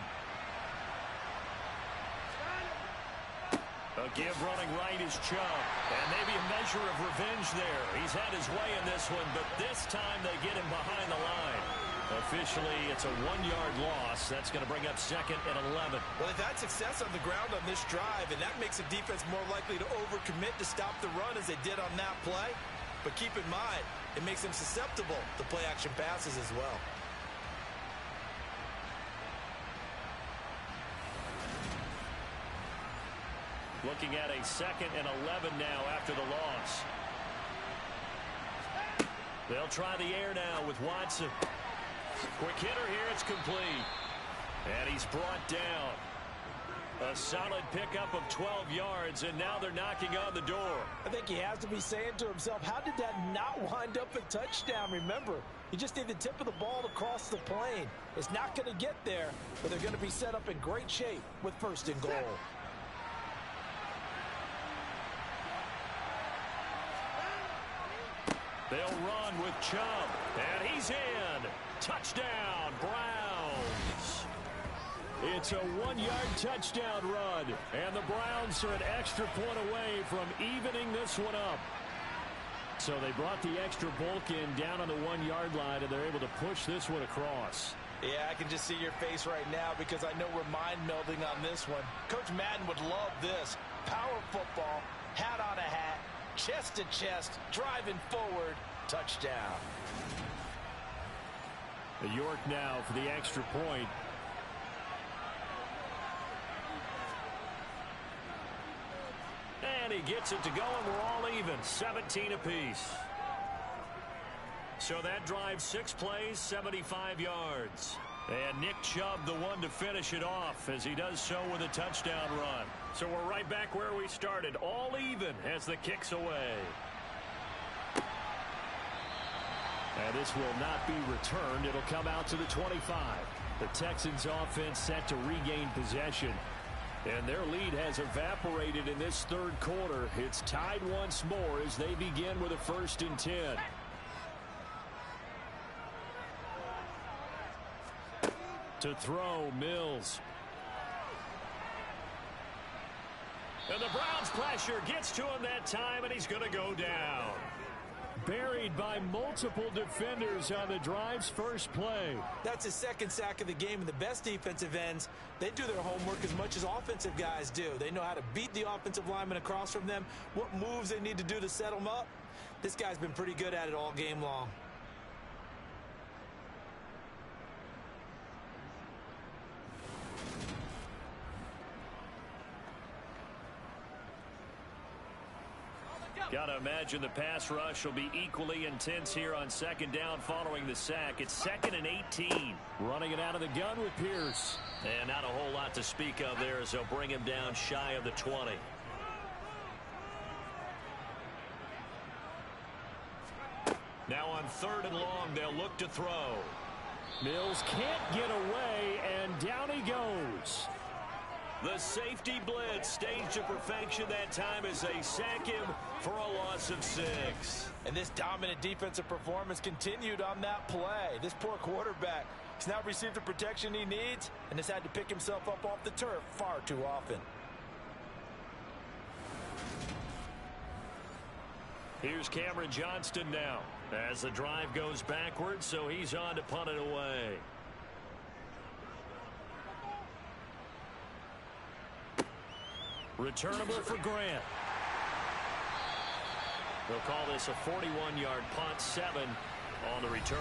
A give running right is Chubb. And maybe a measure of revenge there. He's had his way in this one, but this time they get him behind the line. Officially, it's a 1-yard loss. That's going to bring up second and 11. Well, they've had success on the ground on this drive, and that makes a defense more likely to overcommit to stop the run as they did on that play. But keep in mind, it makes them susceptible to play-action passes as well. Looking at a second and 11 now after the loss. They'll try the air now with Watson. Quick hitter here, it's complete. And he's brought down. A solid pickup of 12 yards, and now they're knocking on the door. I think he has to be saying to himself, how did that not wind up a touchdown? Remember, you just need the tip of the ball to cross the plane. It's not going to get there, but they're going to be set up in great shape with first and goal. They'll run with Chubb, and he's in. Touchdown, Browns. It's a 1-yard touchdown run, and the Browns are an extra point away from evening this one up. So they brought the extra bulk in down on the 1-yard line, and they're able to push this one across. Yeah, I can just see your face right now because I know we're mind melding on this one. Coach Madden would love this. Power football, hat on a hat, chest to chest, driving forward, touchdown. York now for the extra point. And he gets it to go, and we're all even, 17 apiece. So that drives 6 plays, 75 yards. And Nick Chubb, the one to finish it off, as he does so with a touchdown run. So we're right back where we started, all even as the kick's away. And this will not be returned. It'll come out to the 25. The Texans offense set to regain possession. And their lead has evaporated in this third quarter. It's tied once more as they begin with a first and 10. To throw, Mills. And the Browns pressure gets to him that time, and he's going to go down. Buried by multiple defenders on the drive's first play. That's his second sack of the game, and the best defensive ends, they do their homework as much as offensive guys do. They know how to beat the offensive lineman across from them, what moves they need to do to set them up. This guy's been pretty good at it all game long. Got to imagine the pass rush will be equally intense here on second down following the sack. It's second and 18. Running it out of the gun with Pierce. And not a whole lot to speak of there as they'll bring him down shy of the 20. Now on third and long, they'll look to throw. Mills can't get away, and down he goes. The safety blitz staged to perfection that time as they sack him for a loss of 6. And this dominant defensive performance continued on that play. This poor quarterback has now received the protection he needs and has had to pick himself up off the turf far too often. Here's Cameron Johnston now as the drive goes backwards, so he's on to punt it away. Returnable for Grant. They'll call this a 41-yard punt, 7 on the return.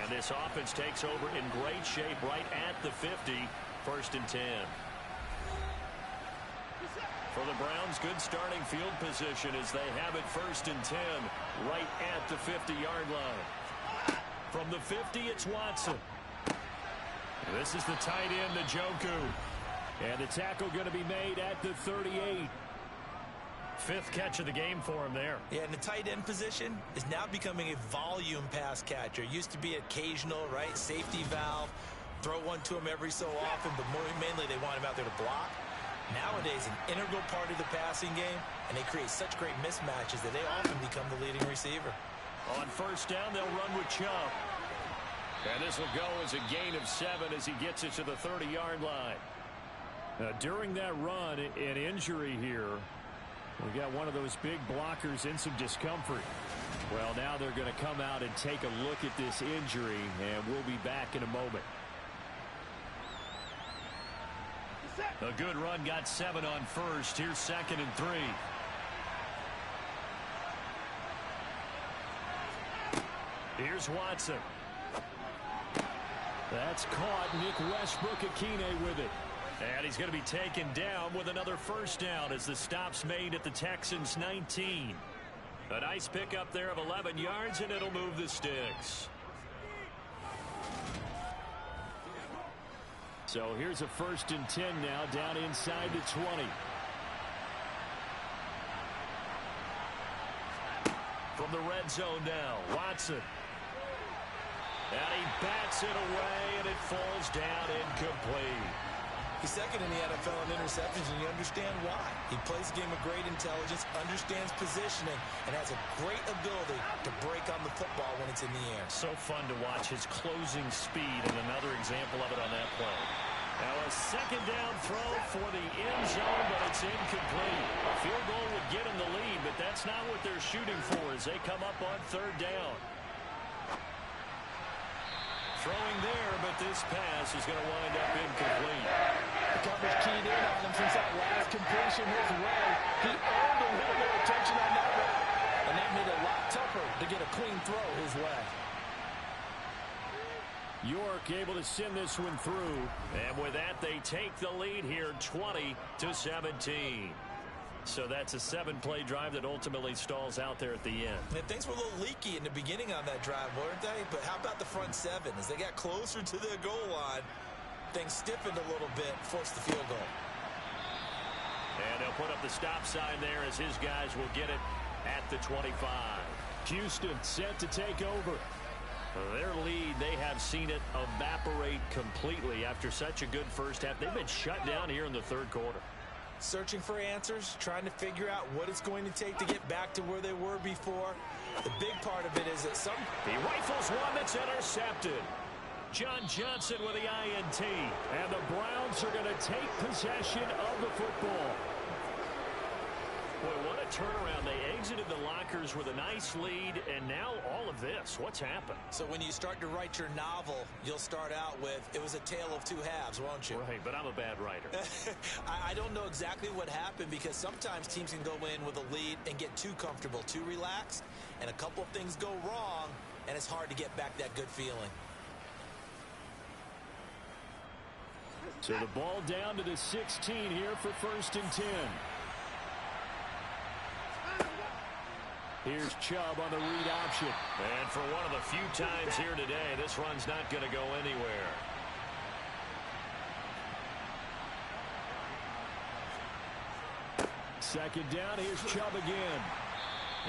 And this offense takes over in great shape right at the 50, 1st and 10. For the Browns, good starting field position as they have it 1st and 10 right at the 50-yard line. From the 50, it's Watson. This is the tight end, Njoku. And the tackle going to be made at the 38. 5th catch of the game for him there. Yeah, and the tight end position is now becoming a volume pass catcher. Used to be occasional, right? Safety valve. Throw one to him every so often, but mainly they want him out there to block. Nowadays, an integral part of the passing game, and they create such great mismatches that they often become the leading receiver. On 1st down, they'll run with Chubb. And this will go as a gain of 7 as he gets it to the 30-yard line. During that run, an injury here. We got one of those big blockers in some discomfort. Well, now they're going to come out and take a look at this injury, and we'll be back in a moment. A good run, got 7 on 1st. Here's 2nd and 3. Here's Watson. That's caught. Nick Westbrook-Akine with it. And he's going to be taken down with another 1st down as the stop's made at the Texans' 19. A nice pickup there of 11 yards, and it'll move the sticks. So here's a 1st and 10 now down inside the 20. From the red zone now, Watson. And he bats it away, and it falls down incomplete. He's 2nd in the NFL in interceptions, and you understand why. He plays a game of great intelligence, understands positioning, and has a great ability to break on the football when it's in the air. So fun to watch his closing speed, and another example of it on that play. Now a 2nd down throw for the end zone, but it's incomplete. A field goal would get him the lead, but that's not what they're shooting for as they come up on 3rd down. Throwing there, but this pass is going to wind up incomplete. The coverage keyed in on him since that last completion his way. He earned a little bit of attention on that route, and that made it a lot tougher to get a clean throw his way. York able to send this one through. And with that, they take the lead here 20-17. So that's a 7-play drive that ultimately stalls out there at the end. And things were a little leaky in the beginning on that drive, weren't they? But how about the front 7? As they got closer to the goal line, things stiffened a little bit, forced the field goal. And they'll put up the stop sign there as his guys will get it at the 25. Houston set to take over. Their lead, they have seen it evaporate completely after such a good first half. They've been shut down here in the 3rd quarter. Searching for answers, trying to figure out what it's going to take to get back to where they were before. The big part of it is that he rifles one that's intercepted. John Johnson with the INT. And the Browns are going to take possession of the football. Boy, what a turnaround. They exited the lockers with a nice lead, and now all of this. What's happened? So when you start to write your novel, you'll start out with, it was a tale of 2 halves, won't you? Right, but I'm a bad writer. I don't know exactly what happened because sometimes teams can go in with a lead and get too comfortable, too relaxed, and a couple of things go wrong, and it's hard to get back that good feeling. So the ball down to the 16 here for 1st and 10. Here's Chubb on the read option. And for one of the few times here today, this run's not going to go anywhere. Second down, here's Chubb again.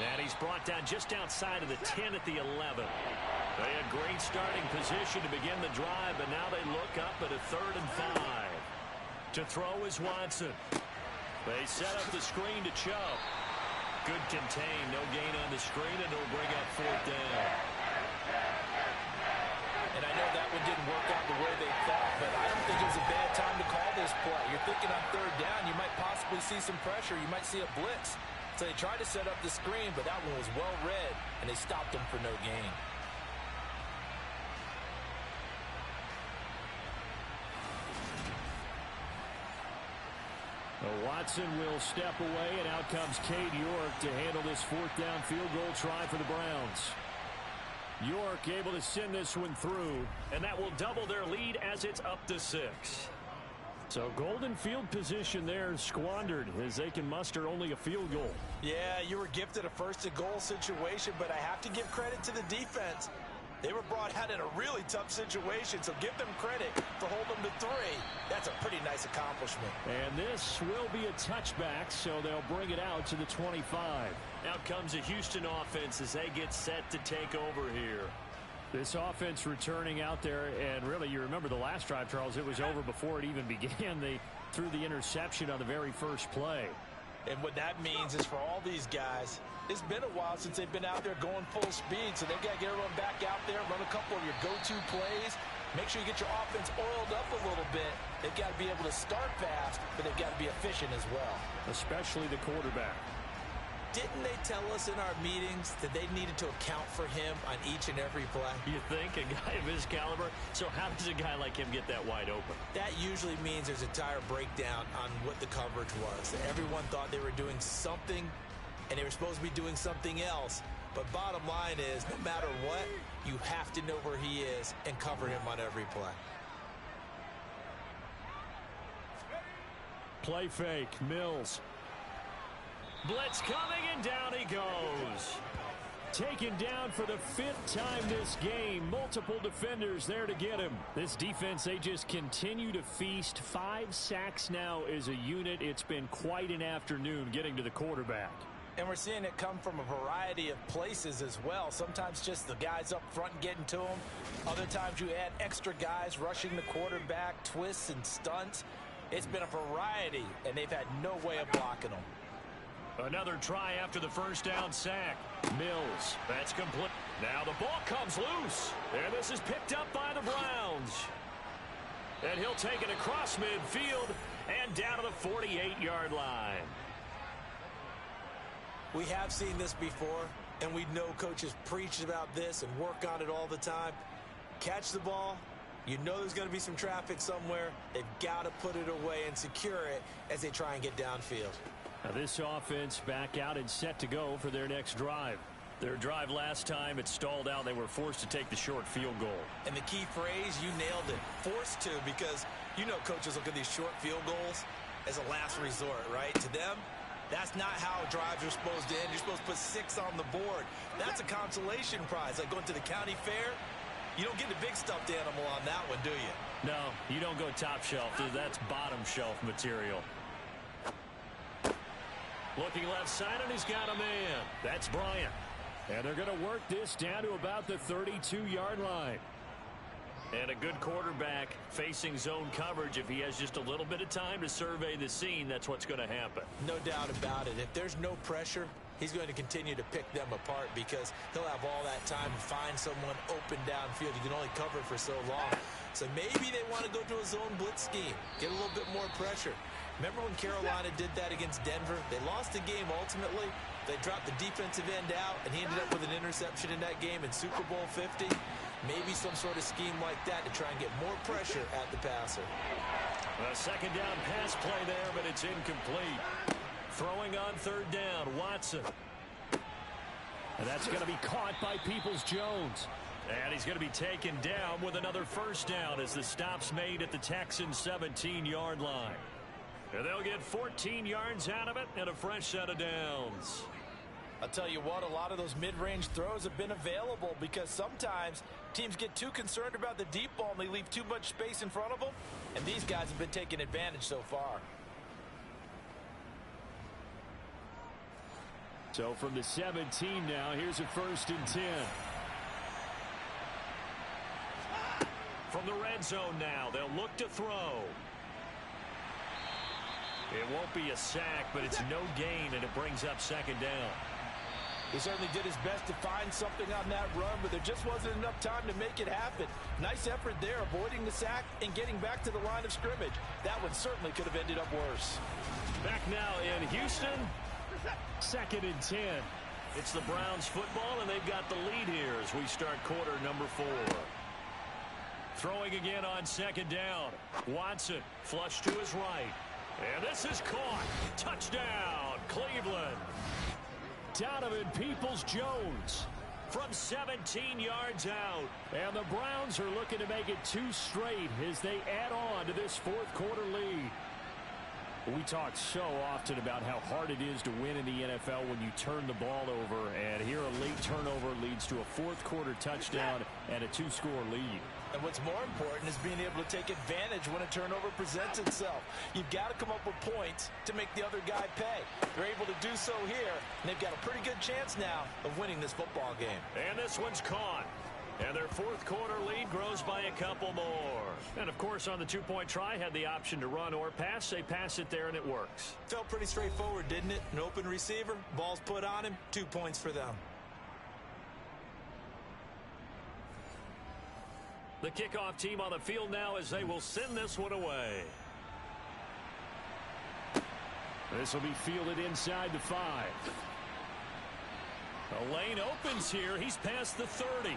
And he's brought down just outside of the 10 at the 11. They had great starting position to begin the drive, but now they look up at a 3rd and 5. To throw is Watson. They set up the screen to Chubb. Good contain. No gain on the screen, and it'll bring up 4th down. And I know that one didn't work out the way they thought, but I don't think it was a bad time to call this play. You're thinking on 3rd down, you might possibly see some pressure. You might see a blitz. So they tried to set up the screen, but that one was well read, and they stopped him for no gain. Watson will step away, and out comes Cade York to handle this 4th down field goal try for the Browns. York able to send this one through, and that will double their lead as it's up to 6. So golden field position there squandered as they can muster only a field goal. Yeah, you were gifted a 1st-and-goal situation, but I have to give credit to the defense. They were brought out in a really tough situation, so give them credit for holding them to 3. That's a pretty nice accomplishment. And this will be a touchback, so they'll bring it out to the 25. Out comes a Houston offense as they get set to take over here. This offense returning out there, and really, you remember the last drive, Charles, it was over before it even began. They threw the interception on the very first play. And what that means is for all these guys, it's been a while since they've been out there going full speed, so they've got to get everyone back out there, run a couple of your go-to plays, make sure you get your offense oiled up a little bit. They've got to be able to start fast, but they've got to be efficient as well. Especially the quarterback. Didn't they tell us in our meetings that they needed to account for him on each and every play? You think? A guy of his caliber? So how does a guy like him get that wide open? That usually means there's a tire breakdown on what the coverage was. Everyone thought they were doing something, and they were supposed to be doing something else. But bottom line is, no matter what, you have to know where he is and cover him on every play. Play fake, Mills. Blitz coming, and down he goes. Taken down for the 5th time this game. Multiple defenders there to get him. This defense, they just continue to feast. 5 sacks now as a unit. It's been quite an afternoon getting to the quarterback. And we're seeing it come from a variety of places as well. Sometimes just the guys up front getting to him. Other times you add extra guys rushing the quarterback, twists and stunts. It's been a variety, and they've had no way of blocking them. Another try after the 1st down sack. Mills. That's complete. Now the ball comes loose. And this is picked up by the Browns. And he'll take it across midfield and down to the 48-yard line. We have seen this before, and we know coaches preach about this and work on it all the time. Catch the ball. You know there's going to be some traffic somewhere. They've got to put it away and secure it as they try and get downfield. Now this offense back out and set to go for their next drive. Their drive last time, it stalled out. They were forced to take the short field goal. And the key phrase, you nailed it. Forced to, because you know coaches look at these short field goals as a last resort, right? To them, that's not how drives are supposed to end. You're supposed to put 6 on the board. That's a consolation prize. Like going to the county fair, you don't get the big stuffed animal on that one, do you? No, you don't go top shelf. That's bottom shelf material. Looking left side, and he's got a man. That's Bryant. And they're going to work this down to about the 32-yard line. And a good quarterback facing zone coverage. If he has just a little bit of time to survey the scene, that's what's going to happen. No doubt about it. If there's no pressure, he's going to continue to pick them apart because he'll have all that time to find someone open downfield. You can only cover for so long. So maybe they want to go to a zone blitz scheme, get a little bit more pressure. Remember when Carolina did that against Denver? They lost the game ultimately. They dropped the defensive end out, and he ended up with an interception in that game in Super Bowl 50. Maybe some sort of scheme like that to try and get more pressure at the passer. A 2nd down pass play there, but it's incomplete. Throwing on 3rd down, Watson. And that's going to be caught by Peoples-Jones. And he's going to be taken down with another 1st down as the stop's made at the Texans' 17-yard line. And they'll get 14 yards out of it and a fresh set of downs. I'll tell you what, a lot of those mid-range throws have been available because sometimes teams get too concerned about the deep ball and they leave too much space in front of them. And these guys have been taking advantage so far. So from the 17 now, here's a 1st and 10. From the red zone now, they'll look to throw. It won't be a sack, but it's no gain, and it brings up second down. He certainly did his best to find something on that run, but there just wasn't enough time to make it happen. Nice effort there, avoiding the sack and getting back to the line of scrimmage. That one certainly could have ended up worse. Back now in Houston, 2nd and 10. It's the Browns football, and they've got the lead here as we start quarter number 4. Throwing again on 2nd down. Watson flush to his right. And this is caught. Touchdown, Cleveland. Donovan Peoples-Jones from 17 yards out. And the Browns are looking to make it 2 straight as they add on to this 4th quarter lead. We talk so often about how hard it is to win in the NFL when you turn the ball over. And here a late turnover leads to a 4th quarter touchdown and a 2-score lead. And what's more important is being able to take advantage when a turnover presents itself. You've got to come up with points to make the other guy pay. They're able to do so here, and they've got a pretty good chance now of winning this football game. And this one's caught. And their 4th quarter lead grows by a couple more. And, of course, on the 2-point try, had the option to run or pass. They pass it there, and it works. Felt pretty straightforward, didn't it? An open receiver, ball's put on him, 2 points for them. The kickoff team on the field now as they will send this one away. This will be fielded inside the 5. The lane opens here. He's past the 30.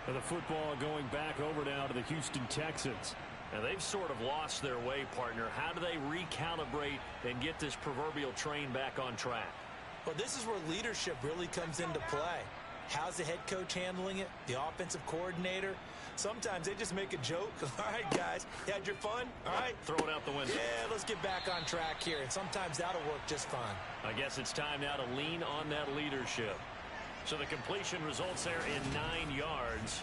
And the football going back over now to the Houston Texans. And they've sort of lost their way, partner. How do they recalibrate and get this proverbial train back on track? Well, this is where leadership really comes into play. How's the head coach handling it? The offensive coordinator? Sometimes they just make a joke. All right, guys, you had your fun? All right. Throw it out the window. Yeah, let's get back on track here. And sometimes that'll work just fine. I guess it's time now to lean on that leadership. So the completion results there in 9 yards.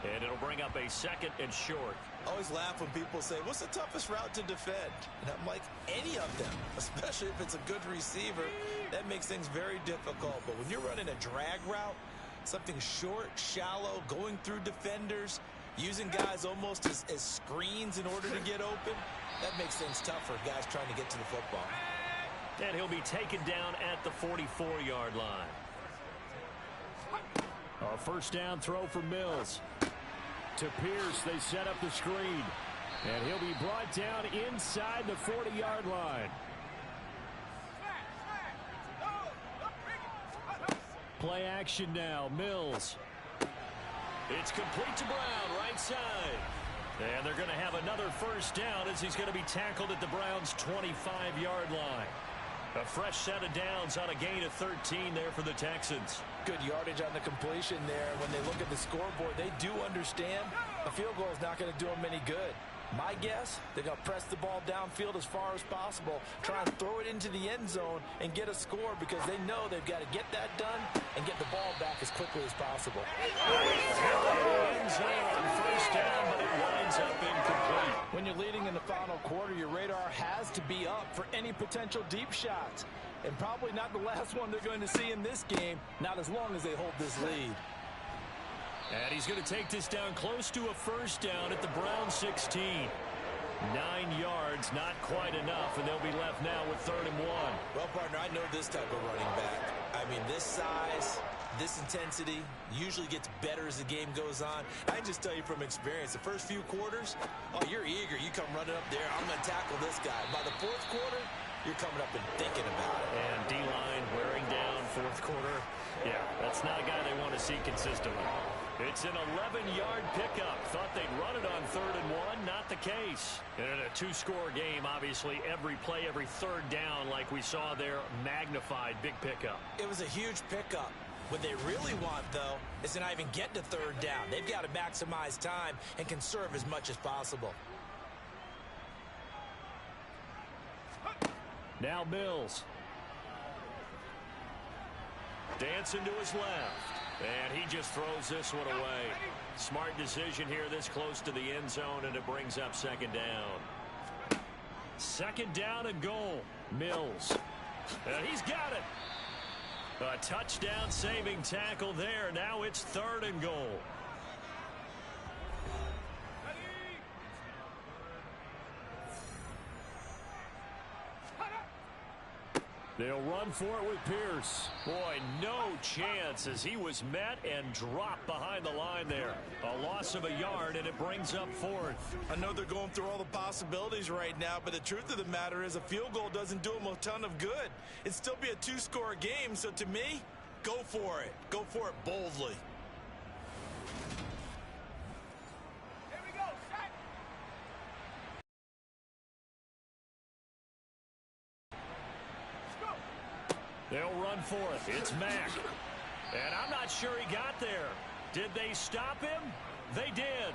And it'll bring up a 2nd and short. I always laugh when people say, what's the toughest route to defend? And I'm like, any of them, especially if it's a good receiver. That makes things very difficult. But when you're running a drag route, something short, shallow, going through defenders, using guys almost as screens in order to get open, that makes things tough for guys trying to get to the football. And he'll be taken down at the 44-yard line. A 1st down throw for Mills. To Pierce, they set up the screen. And he'll be brought down inside the 40-yard line. Play action now, Mills. It's complete to Brown, right side. And they're going to have another 1st down as he's going to be tackled at the Browns' 25-yard line. A fresh set of downs on a gain of 13 there for the Texans. Good yardage on the completion there. When they look at the scoreboard, they do understand a field goal is not going to do them any good. My guess, they're going to press the ball downfield as far as possible, try and throw it into the end zone and get a score because they know they've got to get that done and get the ball back as quickly as possible. End zone, 1st down, but it winds up incomplete. When you're leading in the final quarter, your radar has to be up for any potential deep shots. And probably not the last one they're going to see in this game, not as long as they hold this lead. And he's going to take this down close to a 1st down at the Browns' 16. 9 yards, not quite enough, and they'll be left now with 3rd and 1. Well, partner, I know this type of running back. I mean, this size, this intensity usually gets better as the game goes on. I can just tell you from experience, the first few quarters, oh, you're eager. You come running up there, I'm going to tackle this guy. By the 4th quarter, you're coming up and thinking about it. And D-line wearing down 4th quarter. Yeah, that's not a guy they want to see consistently. It's an 11-yard pickup. Thought they'd run it on 3rd and 1. Not the case. And in a 2-score game, obviously, every play, every 3rd down, like we saw there, magnified. Big pickup. It was a huge pickup. What they really want, though, is to not even get to 3rd down. They've got to maximize time and conserve as much as possible. Now Mills. Dancing to his left. And he just throws this one away. Smart decision here this close to the end zone, and it brings up 2nd down. 2nd down and goal. Mills. And he's got it. A touchdown saving tackle there. Now it's 3rd and goal. They'll run for it with Pierce. Boy, no chance as he was met and dropped behind the line there. A loss of a yard, and it brings up fourth. I know they're going through all the possibilities right now, but the truth of the matter is a field goal doesn't do them a ton of good. It'd still be a two-score game, so to me, go for it. Go for it boldly. They'll run for it. It's Mack. And I'm not sure he got there. Did they stop him? They did.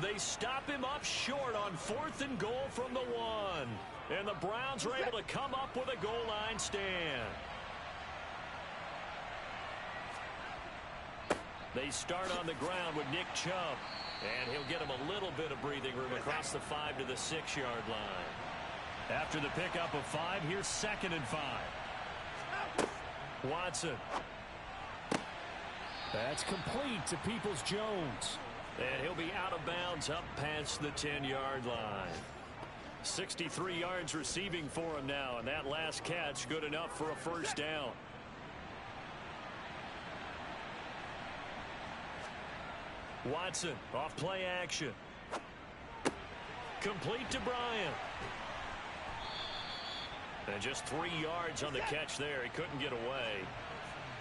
They stop him up short on 4th and goal from the 1. And the Browns are able to come up with a goal line stand. They start on the ground with Nick Chubb. And he'll get him a little bit of breathing room across the 5 to the 6-yard line. After the pickup of 5, here's 2nd and 5. Watson. That's complete to Peoples-Jones. And he'll be out of bounds up past the 10-yard line. 63 yards receiving for him now, and that last catch good enough for a first down. Watson off play action. Complete to Bryant. And just 3 yards on the catch there. He couldn't get away.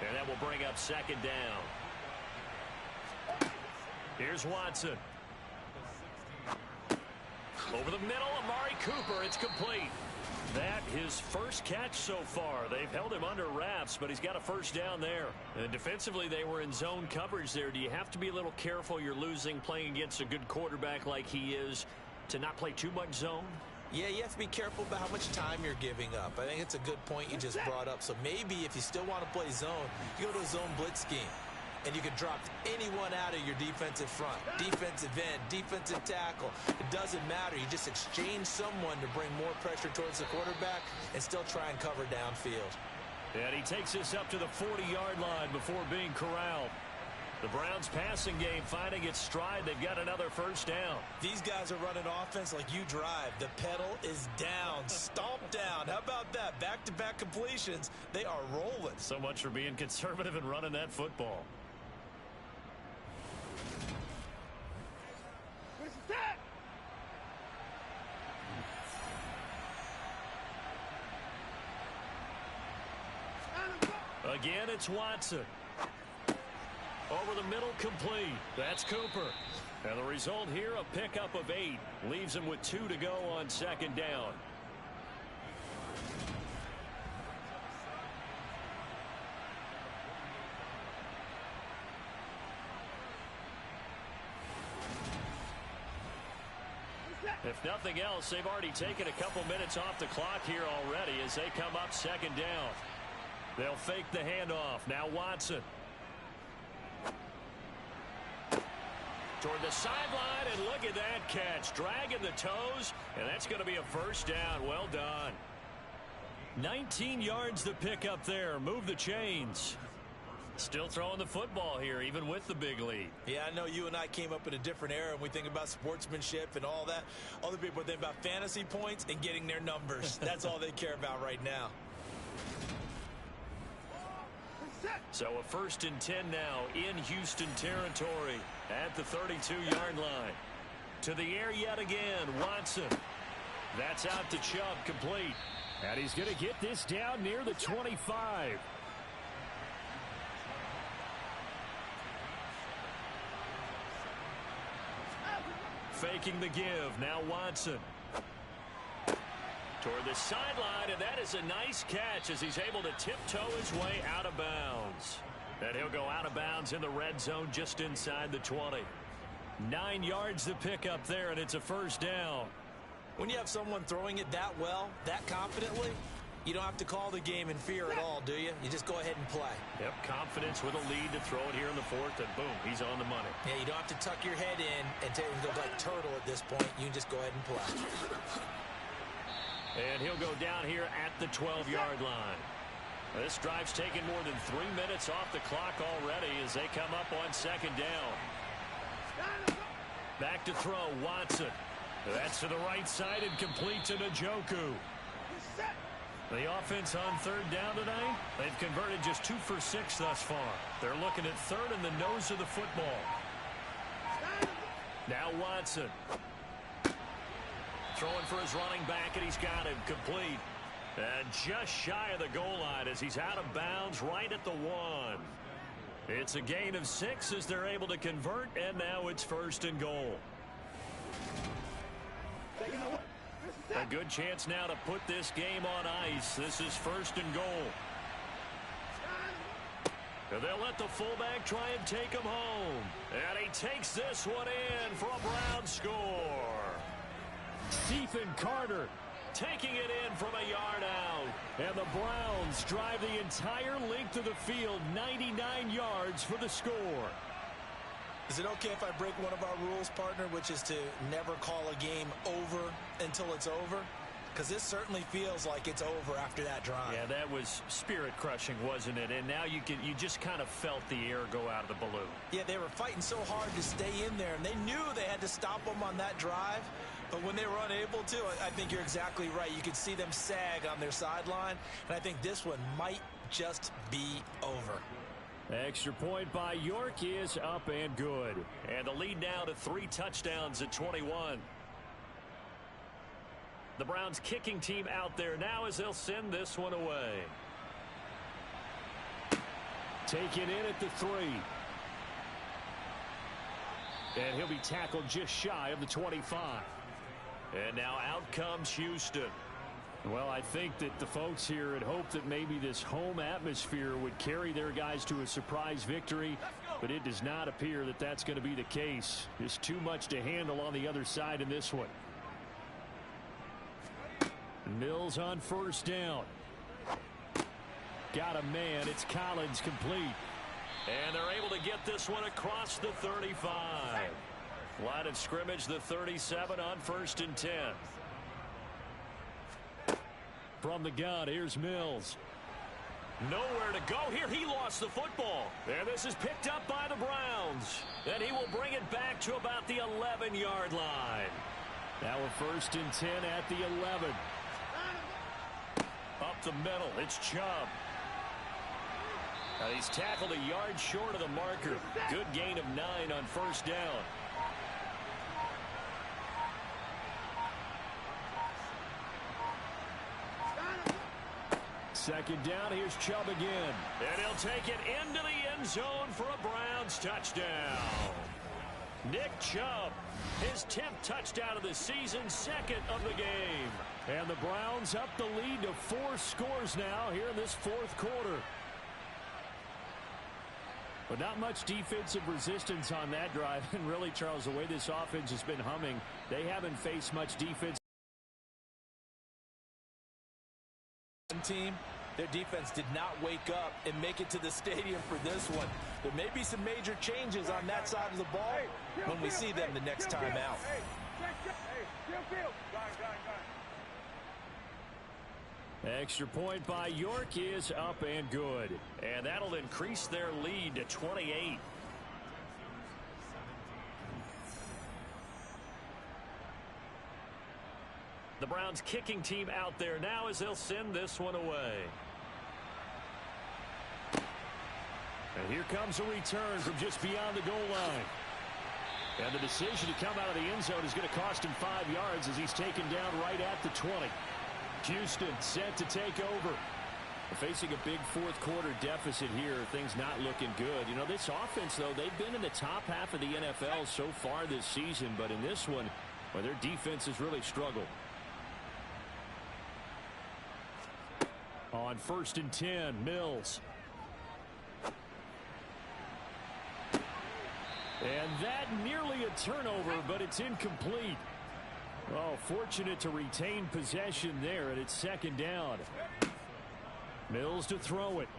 And that will bring up 2nd down. Here's Watson. Over the middle, Amari Cooper. It's complete. That his first catch so far. They've held him under wraps, but he's got a first down there. And defensively, they were in zone coverage there. Do you have to be a little careful? You're losing playing against a good quarterback like he is to not play too much zone? Yeah, you have to be careful about how much time you're giving up. I think it's a good point you just brought up. So maybe if you still want to play zone, you go to a zone blitz scheme. And you can drop anyone out of your defensive front. Defensive end, defensive tackle. It doesn't matter. You just exchange someone to bring more pressure towards the quarterback and still try and cover downfield. And he takes us up to the 40-yard line before being corralled. The Browns passing game finding its stride. They've got another first down. These guys are running offense like you drive. The pedal is down. Stomp down. How about that? Back-to-back completions. They are rolling. So much for being conservative and running that football. Again, it's Watson. Over the middle, complete. That's Cooper. And the result here, a pickup of 8. Leaves him with 2 to go on 2nd down. If nothing else, they've already taken a couple minutes off the clock here already as they come up 2nd down. They'll fake the handoff. Now Watson. Toward the sideline, and look at that catch. Dragging the toes, and that's going to be a first down. Well done. 19 yards to pick up there. Move the chains. Still throwing the football here, even with the big lead. Yeah, I know you and I came up in a different era, and we think about sportsmanship and all that. Other people think about fantasy points and getting their numbers. That's all they care about right now. So a 1st and 10 now in Houston territory at the 32-yard line. To the air yet again, Watson. That's out to Chubb, complete. And he's going to get this down near the 25. Faking the give, now Watson. Toward the sideline, and that is a nice catch as he's able to tiptoe his way out of bounds. And he'll go out of bounds in the red zone just inside the 20. 9 yards to pick up there, and it's a first down. When you have someone throwing it that well, that confidently, you don't have to call the game in fear at all, do you? You just go ahead and play. Yep, confidence with a lead to throw it here in the 4th, and boom, he's on the money. Yeah, you don't have to tuck your head in and go like turtle at this point. You can just go ahead and play. And he'll go down here at the 12-yard line. This drive's taken more than 3 minutes off the clock already as they come up on 2nd down. Back to throw, Watson. That's to the right side and complete to Njoku. The offense on third down tonight, they've converted just 2 for 6 thus far. They're looking at third in the nose of the football. Now Watson. Throwing for his running back, and he's got him complete. And just shy of the goal line as he's out of bounds right at the 1. It's a gain of 6 as they're able to convert, and now it's 1st and goal. A good chance now to put this game on ice. This is 1st and goal. And they'll let the fullback try and take him home. And he takes this one in for a Brown score. Stephen Carter taking it in from a yard out. And the Browns drive the entire length of the field, 99 yards for the score. Is it okay if I break one of our rules, partner, which is to never call a game over until it's over? Because this certainly feels like it's over after that drive. Yeah, that was spirit-crushing, wasn't it? And now you just kind of felt the air go out of the balloon. Yeah, they were fighting so hard to stay in there, and they knew they had to stop them on that drive. But when they were unable to, I think you're exactly right. You could see them sag on their sideline, and I think this one might just be over. Extra point by York is up and good. And the lead now to 3 touchdowns at 21. The Browns kicking team out there now as they'll send this one away. Taken in at the 3. And he'll be tackled just shy of the 25. And now out comes Houston. Well, I think that the folks here had hoped that maybe this home atmosphere would carry their guys to a surprise victory, but it does not appear that that's going to be the case. Just too much to handle on the other side in this one. Mills on 1st down. Got a man. It's Collins complete. And they're able to get this one across the 35. Line of scrimmage, the 37 on 1st and 10. From the gun, here's Mills. Nowhere to go here. He lost the football. And this is picked up by the Browns. And he will bring it back to about the 11-yard line. Now a 1st and 10 at the 11. Up the middle, it's Chubb. Now he's tackled a yard short of the marker. Good gain of 9 on 1st down. Second down, here's Chubb again. And he'll take it into the end zone for a Browns touchdown. Nick Chubb, his 10th touchdown of the season, 2nd of the game. And the Browns up the lead to 4 scores now here in this 4th quarter. But not much defensive resistance on that drive. And really, Charles, the way this offense has been humming, they haven't faced much defense. Team, their defense did not wake up and make it to the stadium for this one. There may be some major changes on that side of the ball when we see them the next time out. Extra point by York is up and good. And that'll increase their lead to 28. The Browns kicking team out there now as they'll send this one away. And here comes a return from just beyond the goal line. And the decision to come out of the end zone is going to cost him 5 yards as he's taken down right at the 20. Houston set to take over. Facing a big 4th quarter deficit here, things not looking good. You know, this offense, though, they've been in the top half of the NFL so far this season, but in this one, well, their defense has really struggled. On 1st and 10, Mills. And that nearly a turnover, but it's incomplete. Oh, fortunate to retain possession there, and it's 2nd down. Mills to throw it.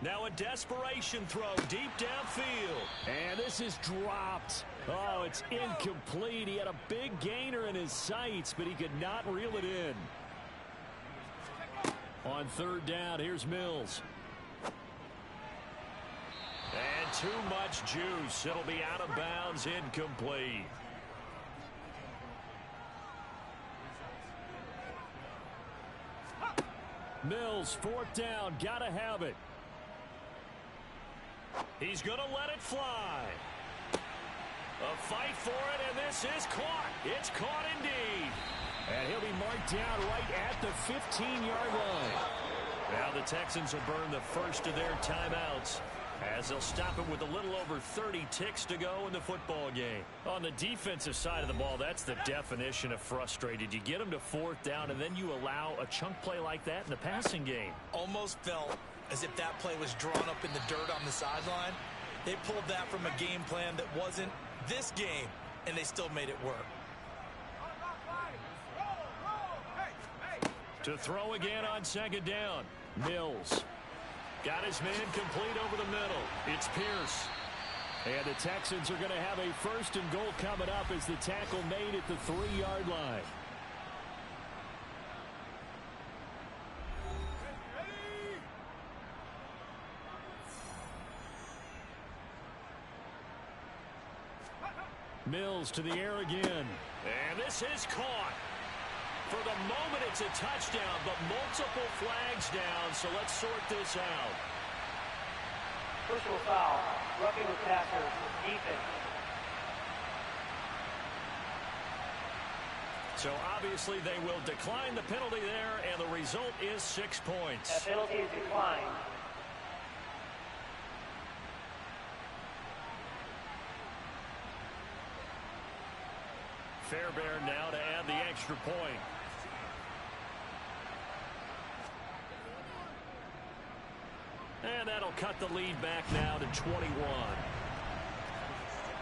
Now a desperation throw deep downfield. And this is dropped. Oh, it's incomplete. He had a big gainer in his sights, but he could not reel it in. On 3rd down, here's Mills. And too much juice. It'll be out of bounds, incomplete. Mills, fourth down, gotta have it. He's going to let it fly. A fight for it, and this is caught. It's caught indeed. And he'll be marked down right at the 15-yard line. Now the Texans will burn the first of their timeouts as they'll stop it with a little over 30 ticks to go in the football game. On the defensive side of the ball, that's the definition of frustrated. You get them to fourth down, and then you allow a chunk play like that in the passing game. Almost felt as if that play was drawn up in the dirt on the sideline. They pulled that from a game plan that wasn't this game, and they still made it work. To throw again on second down. Mills got his man complete over the middle. It's Pierce. And the Texans are going to have a first and goal coming up as the tackle made at the 3-yard line. Mills to the air again. And this is caught. For the moment, it's a touchdown, but multiple flags down, so let's sort this out. Personal foul. Roughing the passer. Defense. So obviously they will decline the penalty there, and the result is 6 points. That penalty is declined. Fairbairn now to add the extra point. And that'll cut the lead back now to 21.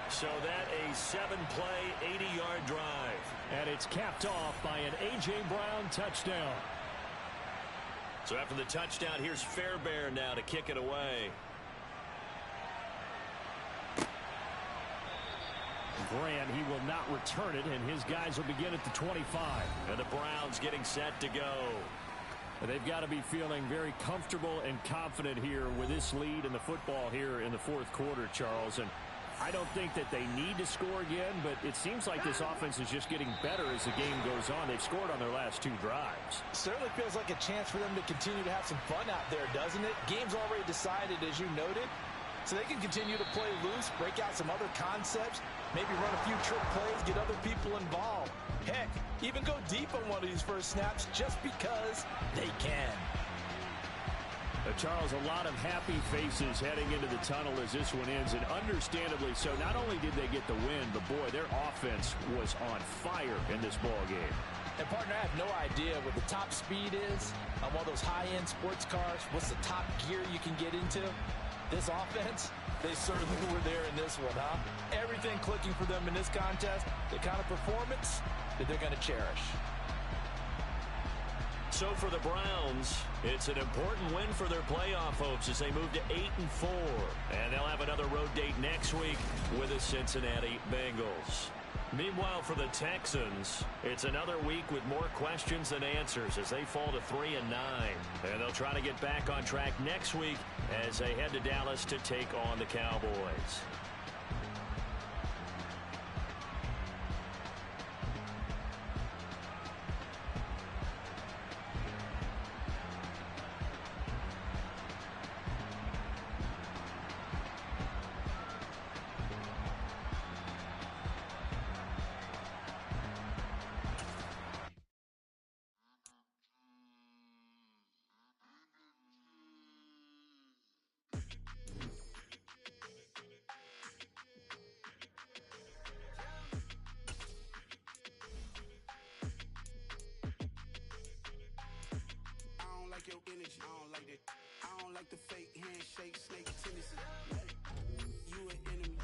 So that a 7-play, 80-yard drive. And it's capped off by an A.J. Brown touchdown. So after the touchdown, here's Fairbairn now to kick it away. Grant, he will not return it, and his guys will begin at the 25. And the Browns getting set to go. They've got to be feeling very comfortable and confident here with this lead in the football here in the fourth quarter, Charles. And I don't think that they need to score again, but it seems like this offense is just getting better as the game goes on. They've scored on their last 2 drives. Certainly feels like a chance for them to continue to have some fun out there, doesn't it? Game's already decided, as you noted. So they can continue to play loose, break out some other concepts, maybe run a few trick plays, get other people involved. Heck, even go deep on one of these first snaps just because they can. Charles, a lot of happy faces heading into the tunnel as this one ends, and understandably so. Not only did they get the win, but boy, their offense was on fire in this ball game. And partner, I have no idea what the top speed is on one of those high-end sports cars. What's the top gear you can get into? This offense, they certainly were there in this one, huh? Everything clicking for them in this contest, the kind of performance that they're going to cherish. So for the Browns, it's an important win for their playoff hopes as they move to 8-4. And they'll have another road date next week with the Cincinnati Bengals. Meanwhile, for the Texans, it's another week with more questions than answers as they fall to 3-9. And they'll try to get back on track next week as they head to Dallas to take on the Cowboys. Your energy, I don't like that. I don't like the fake handshake, snake tendency. You an enemy.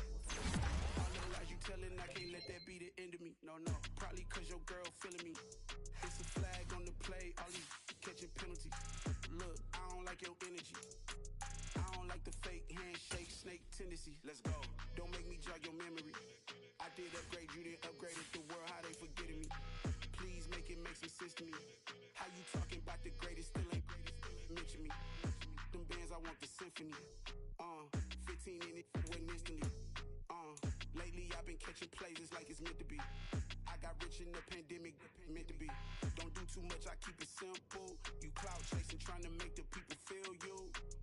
All the lies you telling, I can't let that be the end of me. No, probably cause your girl feeling me. It's a flag on the play, all these catching penalties. Look, I don't like your energy. I don't like the fake handshake, snake tendency. Let's go. Don't make me jog your memory. I did upgrade, you didn't upgrade it. The world, how they forgetting me. Please make it make some sense to me. How you talking about the greatest, still ain't greatest, mention me. Them bands, I want the symphony. 15 in it, wasn't instantly. Lately I've been catching plays, it's like it's meant to be. I got rich watching the pandemic meant to be. Don't do too much, I keep it simple. You clout chasing, trying to make the people feel you.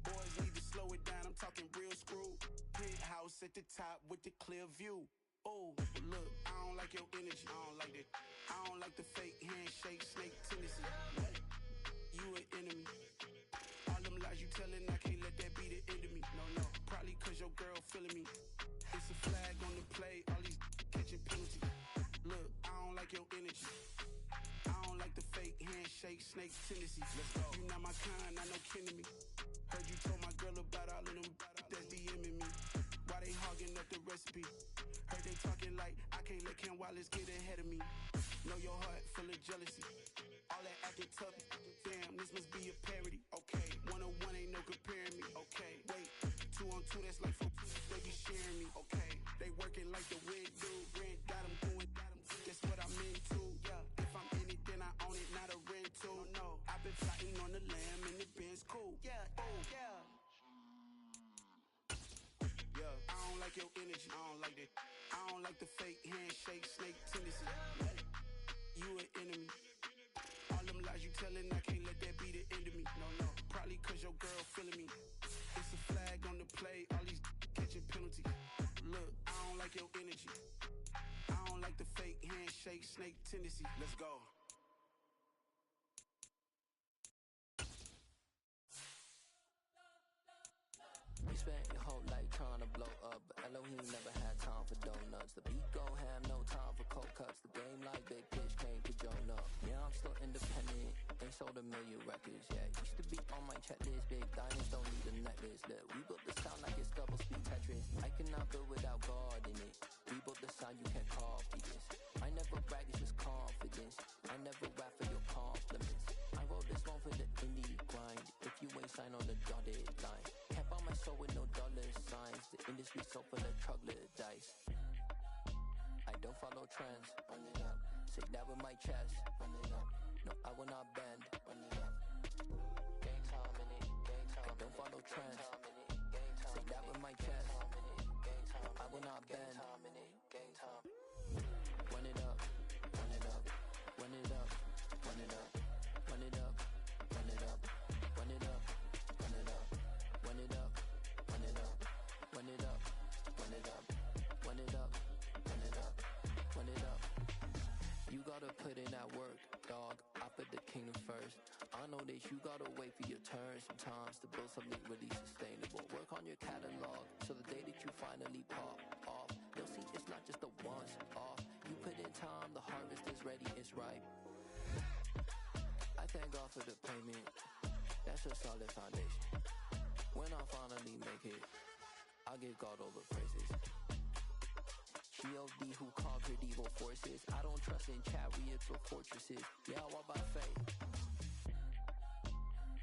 Boys need to slow it down, I'm talking real screw. Penthouse at the top with the clear view. Oh, look, I don't like your energy, I don't like that. I don't like the fake handshake, snake tendency. You an enemy. All them lies you telling, I can't let that be the end of me. No, probably cause your girl feeling me. It's a flag on the play, all these catching penalties. Look, I don't like your energy. I don't like the fake handshake, snake tendencies. Let's go. You not my kind, not no kin to me. Heard you told my girl about all of them that's DMing me. Why they hogging up the recipe? Heard they talking like I can't let Ken Wallace get ahead of me. Know your heart full of jealousy. All that acting tough. Damn, this must be a parody. Okay, 101 ain't no comparing me. Okay, wait, 2 on 2, that's like 4. They be sharing me. Okay, they working like the wig dude. Rent got them doing. That's what I'm into. Yeah, if I'm in it, then I own it, not a rental. No, I've been plotting on the lamb and the Benz cool. Yeah, oh, yeah. I don't like your energy, I don't like that. I don't like the fake handshake, snake tendency. You an enemy. All them lies you telling, I can't let that be the end of me. No, probably cause your girl feeling me. It's a flag on the play, all these catching penalties. Look, I don't like your energy. I don't like the fake handshake, snake tendency. Let's go. You spent your whole life trying to blow up, but Elohim never had time for donuts. The beat go ham, no time for cold cuts. The game like Big Pitch came to join up. Yeah, I'm still independent, ain't sold a million records yet. Used to be on my checklist, big diamonds don't need a necklace. Look, we built the sound like it's double speed Tetris. I cannot build without God in it. We built the sound, you can't copy this. I never brag, it's just confidence. I never rap for your compliments. I wrote this one for the indie grind. If you ain't signed on the dotted line, can't buy my soul with no dollar signs. The industry so full of troglodytes. I don't follow trends. Run it up. Say that with my chest. Run it up. No, I will not bend. Run it up. Game time in it. Game time. I don't follow trends. Say that with my chest. I will not bend. Game time. Run it up. Run it up. Run it up. Run it up. Run it up. Run it up. Run it up. Run it up. Run it up. Run it up. Run it up. Run it up. Run it up. Run it up. Run it up. You gotta put in that work, dog. I put the kingdom first. I know that you gotta wait for your turn sometimes to build something really sustainable. Work on your catalog so the day that you finally pop off, you'll see it's not just a once off. You put in time, the harvest is ready, it's ripe. I thank God for the payment. That's a solid foundation. When I finally make it, I'll give God all the praises. G.O.D. who conquered evil forces. I don't trust in chariots or fortresses. Yeah, I walk by faith.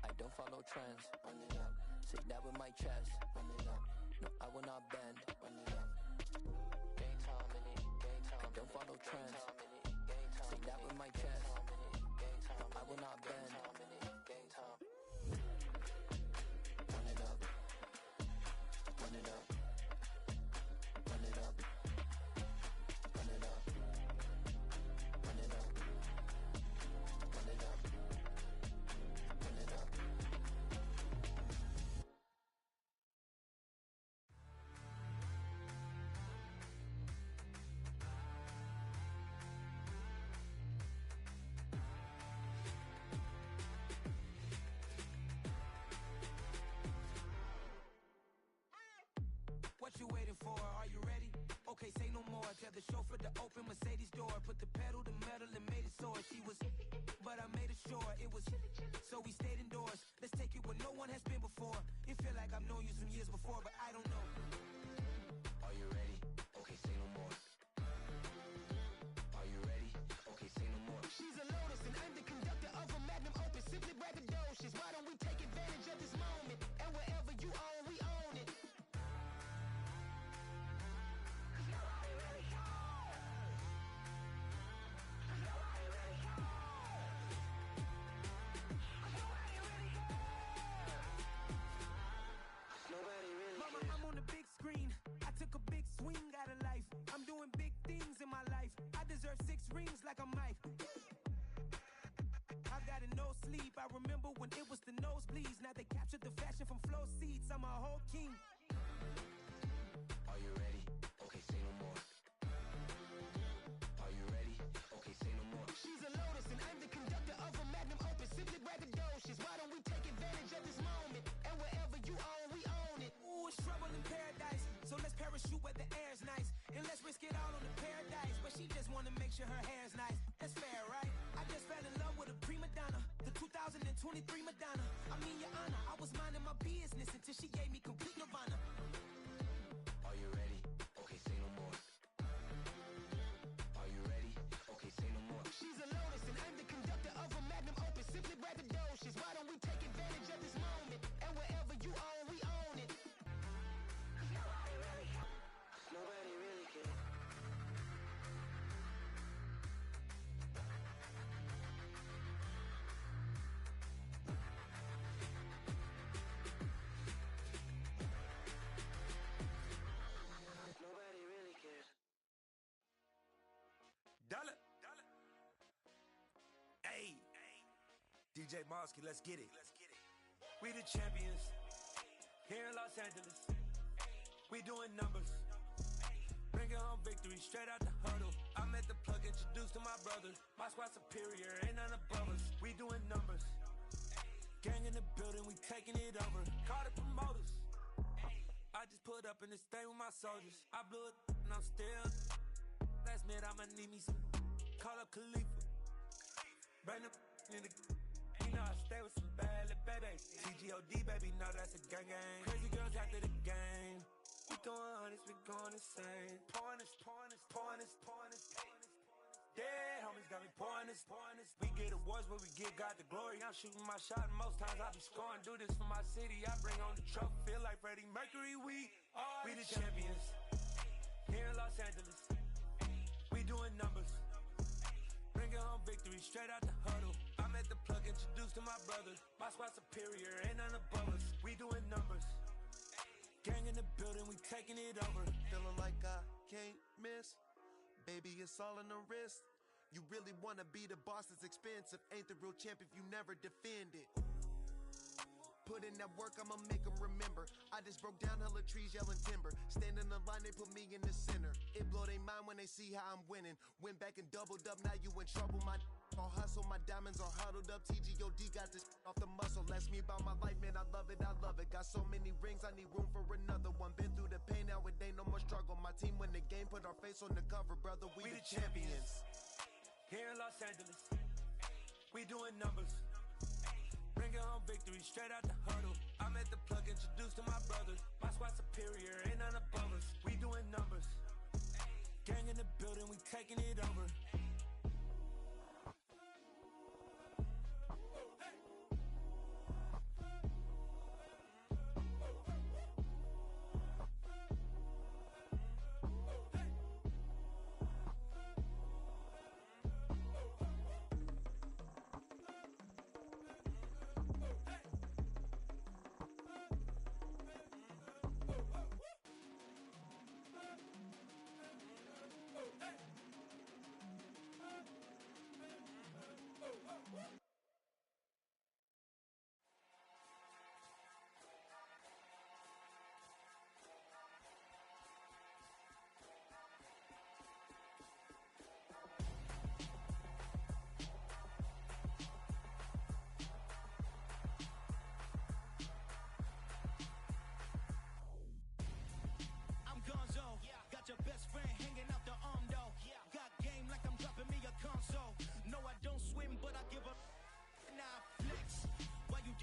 I don't follow trends. Run it up. Say that with my chest. Run it up. No, I will not bend. Run it up. Game time in it. Game time. I don't follow trends. Say that with my chest. I will not bend. Game time. Run it up. Run it up. Run it up. Run it up. Run it up. Run it up. Run it up. What you waiting for? Are you ready? Okay, say no more. Tell the chauffeur to open Mercedes door. Put the pedal to metal and made it soar. She was, but I made it sure it was. So we stayed indoors. Let's take it where no one has been before. It feel like I've known you some years before, but I don't know. Are you ready? Okay, say no more. Are you ready? Okay, say no more. She's a Lotus and I'm the conductor of a Magnum Opus. Simply braggadocious. Why don't we take advantage of this moment? And wherever you own, we own it. like I'm Mike. I've got no sleep. I remember when it was the nosebleeds. Now they captured the fashion from flow seats. I'm a whole king. Are you ready? Okay, say no more. Are you ready? Okay, say no more. She's a lotus and I'm the conductor of a magnum opus. Simply braggadocious. Why don't we take advantage of this moment? And wherever you own, we own it. Ooh, it's trouble in paradise. So let's parachute where the air's nice. And let's risk it all on the paradise. But she just wanna make sure her hair's nice. That's fair, right? I just fell in love with a prima donna. The 2023 Madonna. I mean, Your Honor, I was minding my business until she gave me complete nirvana. Are you ready? Okay, say no more. Are you ready? Okay, say no more. She's a lotus and I'm the conductor of a magnum opus. Simply braggadocious. Why don't we take advantage of this moment? And wherever you own, we own it. Nobody really cares. Nobody really cares. Dollar. Hey. DJ Mosky, let's get it. We the champions. Here in Los Angeles. We doing numbers. Bringing home victory straight out the huddle. I'm at the plug, introduced to my brothers. My squad superior, ain't none above us. We doing numbers. Gang in the building, we taking it over. Call the promoters. I just put up in this thing with my soldiers. I blew it and I'm still. Last minute I'ma need me some. Call up Khalifa. Bring the in the. You know I stay with some bad little babies. TGOD baby, know that's a gang gang. Crazy girls after the game. We throwing hundreds, we going insane. Pouring this. Dead homies got me pouring this. We get awards, but we give God the glory. I'm shooting my shot, and most times I be scoring. Do this for my city, I bring on the trophy. Feel like Freddie Mercury, we the champions. Here in Los Angeles, we doing numbers. Bringing home victory straight out the huddle. I'm at the plug, introduced to my brothers. My squad superior, ain't none above us. We doing numbers. Gang in the building, we taking it over. Feeling like I can't miss. Baby, it's all in the wrist. You really wanna be the boss, it's expensive. Ain't the real champ if you never defend it. Put in that work, I'ma make them remember. I just broke down hella trees, yelling timber. Stand in the line, they put me in the center. It blow their mind when they see how I'm winning. Went back and doubled up, now you in trouble. My all hustle, my diamonds are huddled up. TGOD got this off the muscle. Ask me about my life, man, I love it. Got so many rings, I need room for another one. Been through the pain, now it ain't no more struggle. My team win the game, put our face on the cover, brother. We the champions. Here in Los Angeles, we doing numbers. Bringing home victory straight out the huddle. I'm at the plug, introduced to my brothers. My squad superior, ain't none above us. We doing numbers.